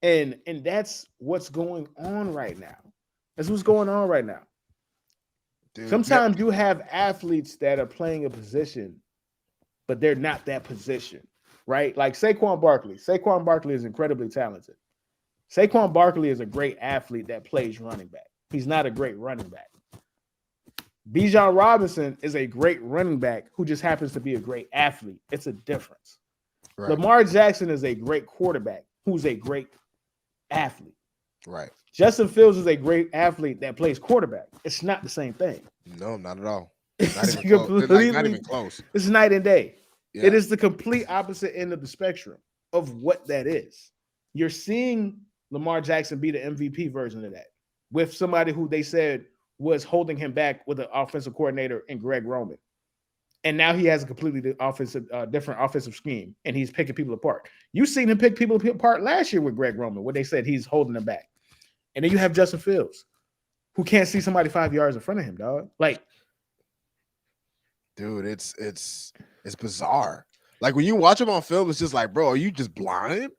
And that's what's going on right now. That's what's going on right now.
Dude.
Sometimes you have athletes that are playing a position, but they're not that position, right? Like Saquon Barkley. Saquon Barkley is incredibly talented. Saquon Barkley is a great athlete that plays running back. He's not a great running back. Bijan Robinson is a great running back who just happens to be a great athlete. It's a difference.
Right.
Lamar Jackson is a great quarterback who's a great athlete.
Right.
Justin Fields is a great athlete that plays quarterback. It's not the same thing.
No, not at all.
It's
Not even close.
completely,
Not even close.
it's night and day.
Yeah.
It is the complete opposite end of the spectrum of what that is. You're seeing Lamar Jackson be the MVP version of that with somebody who they said was holding him back with an offensive coordinator in Greg Roman. And now he has a completely different offensive scheme, and he's picking people apart. You've seen him pick people apart last year with Greg Roman, where they said he's holding them back. And then you have Justin Fields, who can't see somebody 5 yards in front of him, dog. Like,
dude, it's bizarre. Like when you watch him on film, it's just like, bro, are you just blind?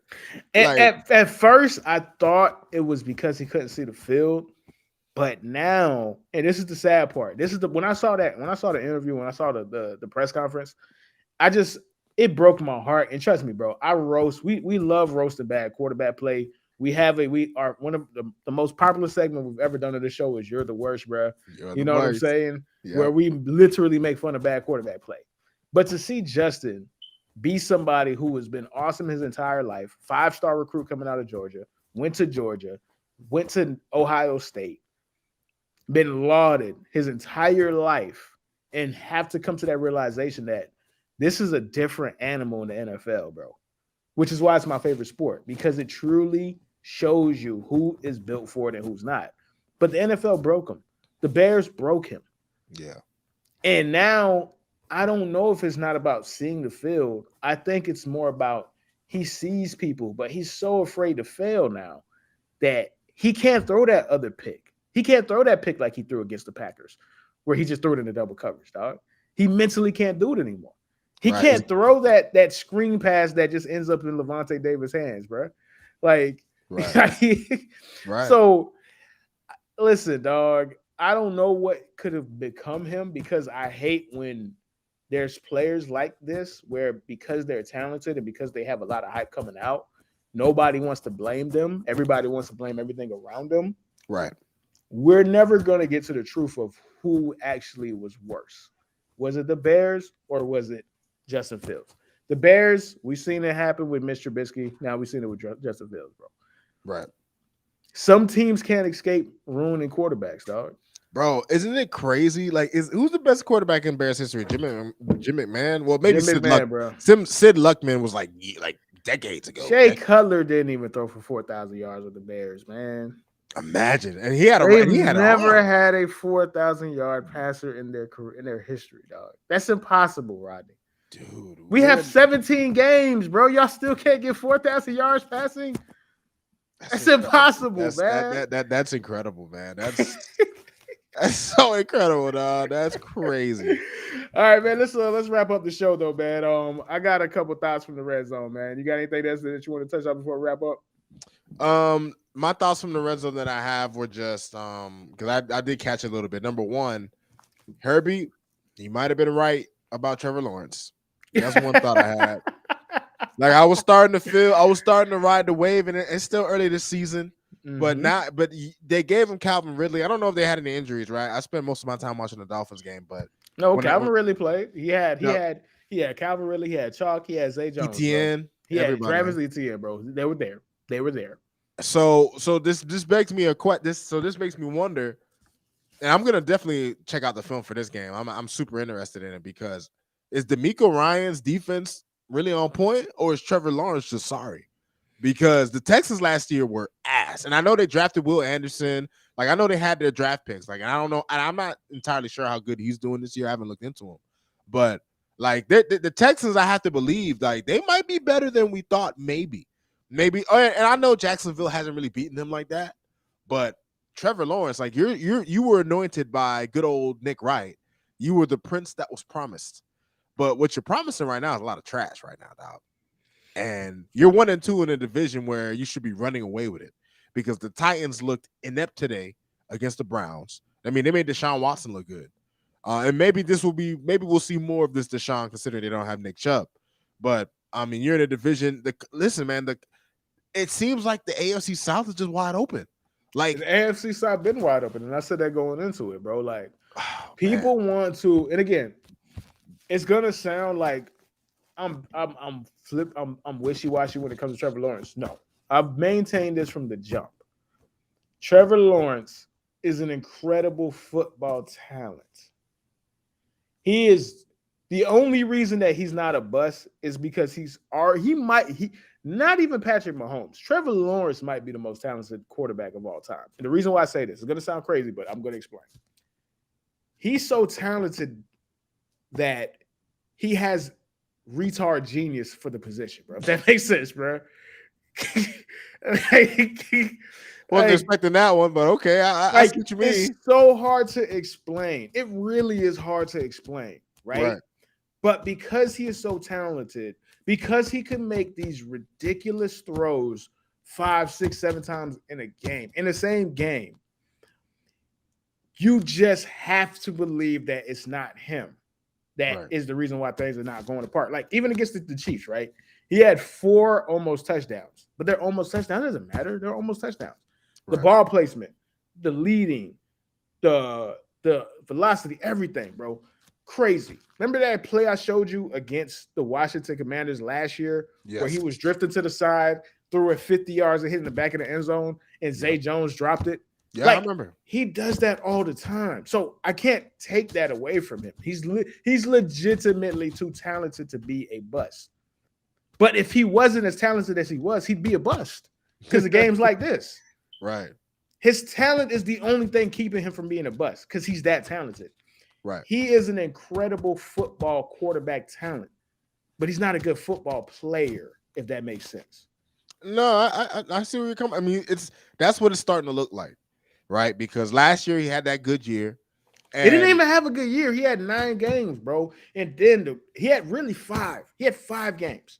At first, I thought it was because he couldn't see the field. But now, and this is the sad part. This is when I saw the interview, when I saw the press conference, it broke my heart. And trust me, bro, we love roasting bad quarterback play. We are one of the most popular segment we've ever done on this show is You're the Worst, bro. You know what I'm saying? Yeah. Where we literally make fun of bad quarterback play. But to see Justin be somebody who has been awesome his entire life, 5-star recruit coming out of Georgia, went to Ohio State, been lauded his entire life, and have to come to that realization that this is a different animal in the NFL, bro. Which is why it's my favorite sport, because it truly shows you who is built for it and who's not. But the NFL broke him. The Bears broke him.
Yeah.
And now I don't know if it's not about seeing the field. I think it's more about he sees people, but he's so afraid to fail now that he can't throw that other pick. He can't throw that pick like he threw against the Packers, where he just threw it into double coverage, dog. He mentally can't do it anymore. He can't throw that screen pass that just ends up in Levante Davis' hands, bro. Like,
right.
So, listen, dog, I don't know what could have become him, because I hate when there's players like this where because they're talented and because they have a lot of hype coming out, nobody wants to blame them. Everybody wants to blame everything around them.
Right.
We're never going to get to the truth of who actually was worse. Was it the Bears or was it Justin Fields? The Bears, we've seen it happen with Mr. Trubisky. Now we've seen it with Justin Fields, bro.
Right.
Some teams can't escape ruining quarterbacks, dog.
Bro, isn't it crazy? Like, who's the best quarterback in Bears history? Jim McMahon? Well, maybe
Jim McMahon, bro.
Sid Luckman was like decades ago.
Shea Cutler didn't even throw for 4,000 yards with the Bears, man.
Imagine, and he had
never had a 4,000-yard passer in their history, dog. That's impossible, Rodney.
Dude,
we have 17 games, bro. Y'all still can't get 4,000 yards passing. That's impossible, man.
That's incredible, man. That's so incredible, dog. That's crazy.
All right, man. Let's wrap up the show, though, man. I got a couple thoughts from the red zone, man. You got anything else that you want to touch on before we wrap up?
My thoughts from the red zone that I have were just because I did catch a little bit. Number one, Herbie, you might have been right about Trevor Lawrence. That's one thought I had. Like I was starting to ride the wave, and it's still early this season.
Mm-hmm.
But they gave him Calvin Ridley. I don't know if they had any injuries, right? I spent most of my time watching the Dolphins game, but
no, Calvin Ridley played. He had Calvin Ridley, he had Chalk, he had Zay Jones,
Etienne,
he had Travis Etienne, bro. They were there.
So this makes me this makes me wonder, and I'm gonna definitely check out the film for this game. I'm super interested in it because is D'Amico Ryan's defense really on point, or is Trevor Lawrence just sorry? Because the Texans last year were ass, and I know they drafted Will Anderson. Like I know they had their draft picks. Like I don't know, and I'm not entirely sure how good he's doing this year. I haven't looked into him, but like the Texans, I have to believe like they might be better than we thought. Maybe. And I know Jacksonville hasn't really beaten them like that, but Trevor Lawrence, like you were anointed by good old Nick Wright. You were the prince that was promised. But what you're promising right now is a lot of trash right now, dog. And you're 1-2 in a division where you should be running away with it because the Titans looked inept today against the Browns. I mean, they made Deshaun Watson look good. And maybe we'll see more of this Deshaun considering they don't have Nick Chubb. But I mean, you're in a division. Listen, man, it seems like the AFC South is just wide open. Like
the AFC South been wide open, and I said that going into it, bro. Like people want to, and again, it's gonna sound like I'm wishy-washy when it comes to Trevor Lawrence. No, I've maintained this from the jump. Trevor Lawrence is an incredible football talent. He is the only reason that he's not a bust is because not even Patrick Mahomes. Trevor Lawrence might be the most talented quarterback of all time. And the reason why I say this is going to sound crazy, but I'm going to explain. He's so talented that he has retard genius for the position, bro. If that makes sense, bro.
Wasn't expecting that one, but okay, I see what you mean.
It's so hard to explain. It really is hard to explain, right? But because he is so talented, because he can make these ridiculous throws 5, 6, 7 times in the same game, you just have to believe that it's not him. That is the reason why things are not going apart. Like even against the Chiefs, right? He had 4 almost touchdowns, but they're almost touchdowns. It doesn't matter. They're almost touchdowns. The ball placement, the leading, the velocity, everything, bro. Crazy. Remember that play I showed you against the Washington Commanders last year where he was drifting to the side, threw it 50 yards and hit in the back of the end zone, and Zay Jones dropped it?
Yeah, I remember.
He does that all the time. So I can't take that away from him. He's legitimately too talented to be a bust. But if he wasn't as talented as he was, he'd be a bust because of games like this.
Right.
His talent is the only thing keeping him from being a bust because he's that talented.
Right.
He is an incredible football quarterback talent, but he's not a good football player, if that makes sense.
No, I see where you're coming. I mean, that's what it's starting to look like, right? Because last year he had that good year.
He didn't even have a good year. He had 9 games, bro. And then he had really 5. He had 5 games.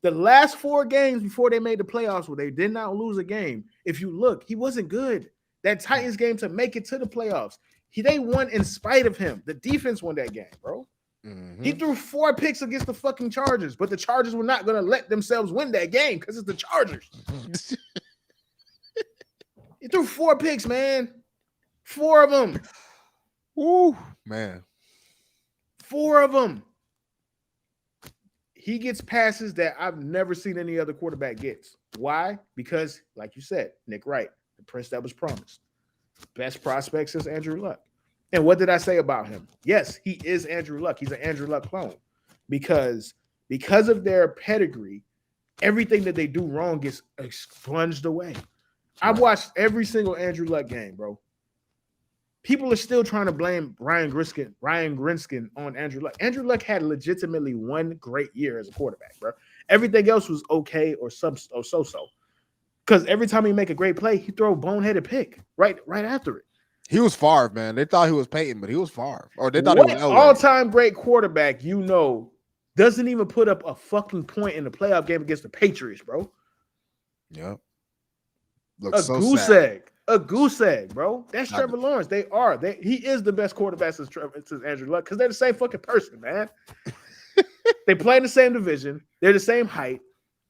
The last 4 games before they made the playoffs where they did not lose a game, if you look, he wasn't good. That Titans game to make it to the playoffs, they won in spite of him. The defense won that game, bro. Mm-hmm. He threw 4 picks against the fucking Chargers, but the Chargers were not going to let themselves win that game because it's the Chargers. He threw 4 picks, man. 4 of them.
Woo, man.
4 of them. He gets passes that I've never seen any other quarterback gets. Why? Because, like you said, Nick Wright, the prince that was promised. Best prospect since Andrew Luck. And what did I say about him? Yes, he is Andrew Luck. He's an Andrew Luck clone. Because of their pedigree, everything that they do wrong gets expunged away. I've watched every single Andrew Luck game, bro. People are still trying to blame Ryan Grinskin on Andrew Luck. Andrew Luck had legitimately 1 great year as a quarterback, bro. Everything else was okay or so-so. Because every time he make a great play, he throw a boneheaded pick right after it.
He was Favre, man. They thought he was Peyton, but he was Favre. Or they thought he was Elway.
All-time great quarterback, doesn't even put up a fucking point in the playoff game against the Patriots, bro.
Yep.
A goose egg, bro. That's Trevor Lawrence. He is the best quarterback since Andrew Luck because they're the same fucking person, man. They play in the same division. They're the same height.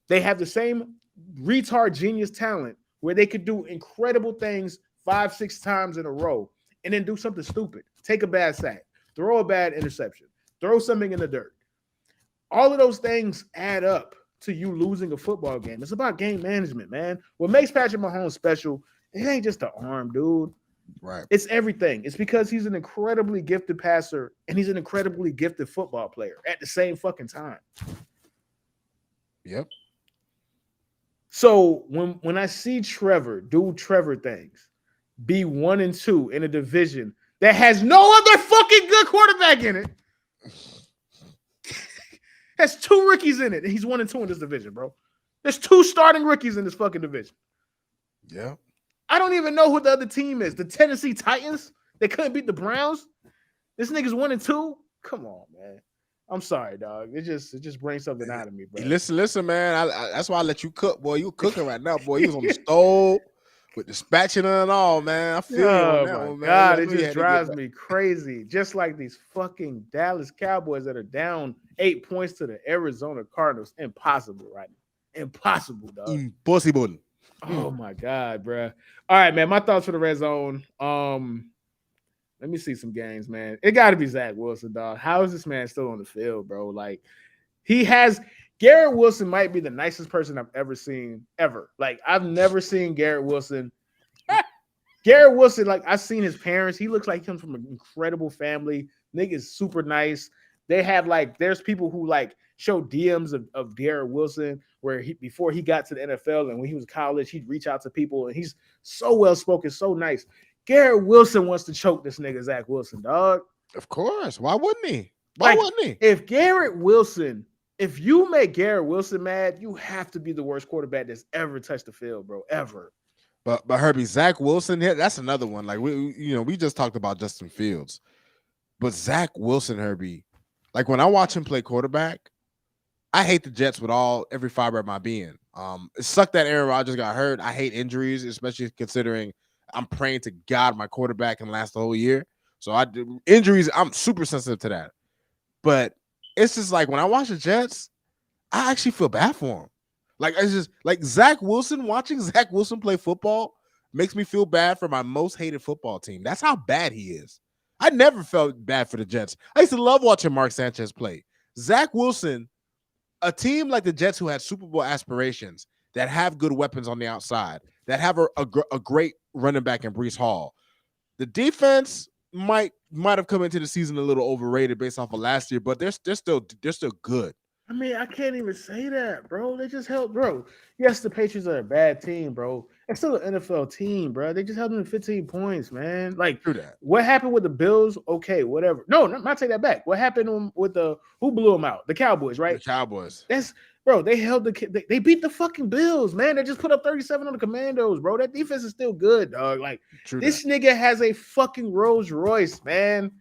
They have the same retard genius talent where they could do incredible things 5, 6 times in a row and then do something stupid. Take a bad sack, throw a bad interception, throw something in the dirt. All of those things add up to you losing a football game. It's about game management, man. What makes Patrick Mahomes special, it ain't just the arm, dude.
Right.
It's everything. It's because he's an incredibly gifted passer and he's an incredibly gifted football player at the same fucking time.
Yep.
So when I see Trevor do Trevor things, be 1-2 in a division that has no other fucking good quarterback in it. Has 2 rookies in it, and he's 1-2 in this division, bro. There's 2 starting rookies in this fucking division.
Yeah.
I don't even know who the other team is. The Tennessee Titans. They couldn't beat the Browns. This nigga's 1-2. Come on, man. I'm sorry, dog. It just brings something out of me, bro.
Listen, man. That's why I let you cook, boy. You cooking right now, boy. You was on the stove with the spatula and all, man. I feel you on that one, man.
God, it just drives me crazy. Just like these fucking Dallas Cowboys that are down 8 points to the Arizona Cardinals. Impossible, right now. Impossible, dog.
Impossible.
Oh my God, bro. All right, man. My thoughts for the red zone. Let me see some games, man. It got to be Zach Wilson, dog. How is this man still on the field, bro? Like, Garrett Wilson might be the nicest person I've ever seen, ever. Like, I've never seen Garrett Wilson. Garrett Wilson, like, I've seen his parents. He looks like he comes from an incredible family. Nigga's super nice. They have, like, there's people who, like, show DMs of Garrett Wilson where before he got to the NFL and when he was in college, he'd reach out to people, and he's so well-spoken, so nice. Garrett Wilson wants to choke this nigga Zach Wilson, dog.
Of course. Why wouldn't he? Why wouldn't he?
If you make Garrett Wilson mad, you have to be the worst quarterback that's ever touched the field, bro. Ever.
But Herbie, Zach Wilson, that's another one. Like we just talked about Justin Fields. But Zach Wilson, Herbie, like when I watch him play quarterback, I hate the Jets with every fiber of my being. It sucked that Aaron Rodgers got hurt. I hate injuries, especially considering I'm praying to God my quarterback can last the whole year. So injuries, I'm super sensitive to that. But it's just like when I watch the Jets, I actually feel bad for him. Like it's just like Zach Wilson, watching Zach Wilson play football makes me feel bad for my most hated football team. That's how bad he is. I never felt bad for the Jets. I used to love watching Mark Sanchez play. Zach Wilson, a team like the Jets who had Super Bowl aspirations, that have good weapons on the outside, that have a great running back in Breece Hall. The defense might have come into the season a little overrated based off of last year, but they're still good.
I mean, I can't even say that, bro. They just held, bro. Yes, the Patriots are a bad team, bro. It's still an NFL team, bro. They just held them to 15 points, man. Like, what happened with the Bills? Okay, whatever. No, not take that back. What happened with who blew them out? The Cowboys, right?
The Cowboys.
Bro, they held they beat the fucking Bills, man. They just put up 37 on the Commandos, bro. That defense is still good, dog. Like, this nigga has a fucking Rolls Royce, man.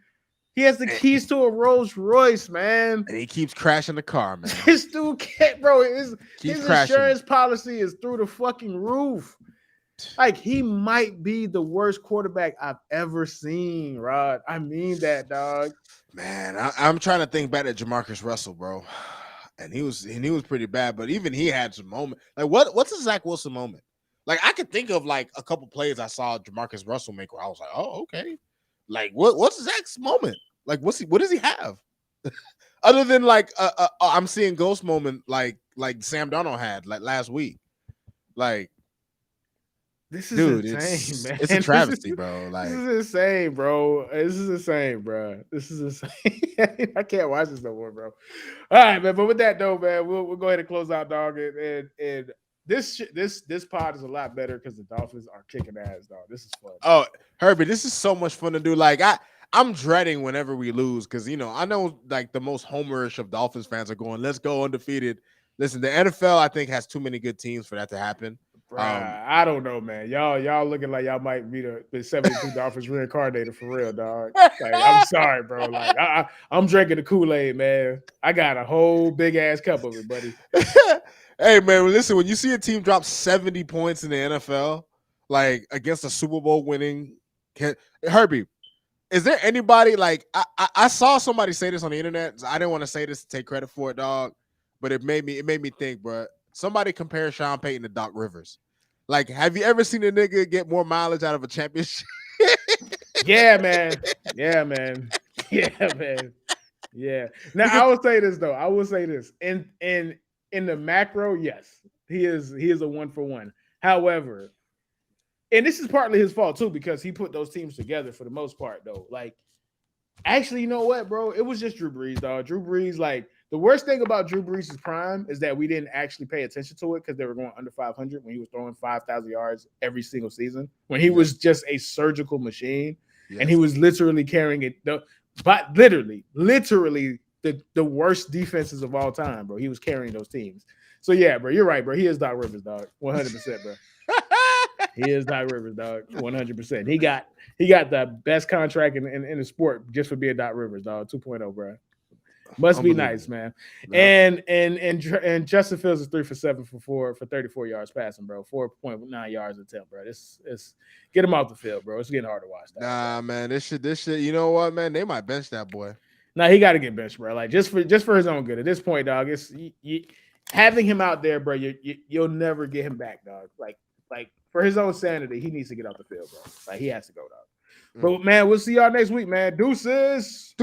He has the keys to a Rolls Royce, man.
And he keeps crashing the car, man.
This dude can't, bro. His insurance policy is through the fucking roof. Like, he might be the worst quarterback I've ever seen, Rod. I mean that, dog.
Man, I'm trying to think back at Jamarcus Russell, bro. And he was pretty bad, but even he had some moment. Like, what's a Zach Wilson moment? Like, I could think of like a couple plays I saw Jamarcus Russell make where I was like, oh, okay. Like, what's Zach's moment? Like, what does he have? Other than like I'm seeing ghost moment like Sam Darnold had like last week. Like,
this is insane, man.
It's a travesty, bro. Like,
this is insane, bro. This is insane. I can't watch this no more, bro. All right, man. But with that though, man, we'll go ahead and close out, dog. And this pod is a lot better because the Dolphins are kicking ass, dog. This is fun.
Oh, Herbie, this is so much fun to do. Like, I'm dreading whenever we lose because I know like the most homerish of Dolphins fans are going, let's go undefeated. Listen, the NFL I think has too many good teams for that to happen.
I don't know, man. Y'all looking like y'all might be the 72 Dolphins reincarnated for real, dog. Like, I'm sorry, bro. Like, I'm drinking the Kool-Aid, man. I got a whole big ass cup of it, buddy.
Hey, man, listen, when you see a team drop 70 points in the NFL, like against a Super Bowl winning, Herbie, is there anybody like I saw somebody say this on the internet? I didn't want to say this to take credit for it, dog, but it made me think, bro. Somebody compare Sean Payton to Doc Rivers. Like, have you ever seen a nigga get more mileage out of a championship?
Yeah, man. Yeah, man. Yeah. Now, I will say this though. In the macro, yes, he is a 1-for-1. However, and this is partly his fault too because he put those teams together for the most part though. Like, actually, you know what, bro? It was just Drew Brees, dog. Drew Brees, like, The worst thing about Drew Brees' prime is that we didn't actually pay attention to it because they were going under 500 when he was throwing 5,000 yards every single season. When he was just a surgical machine, and he was literally carrying it. But literally the worst defenses of all time, bro. He was carrying those teams. So yeah, bro, you're right, bro. He is Doc Rivers, dog. 100%, bro. He is Doc Rivers, dog. 100%. He got the best contract in the sport just for being Doc Rivers, dog. 2.0, bro. Must be nice, man. Yep. And Justin Fields is 3 for 7 for 34 yards passing, bro. 4.9 yards attempt, bro. It's get him off the field, bro. It's getting hard to watch.
Nah, man. This shit. You know what, man? They might bench that boy.
Nah, he got to get benched, bro. Like just for his own good. At this point, dog, it's having him out there, bro. You'll never get him back, dog. Like for his own sanity, he needs to get off the field, bro. Like he has to go, dog. But man, we'll see y'all next week, man. Deuces.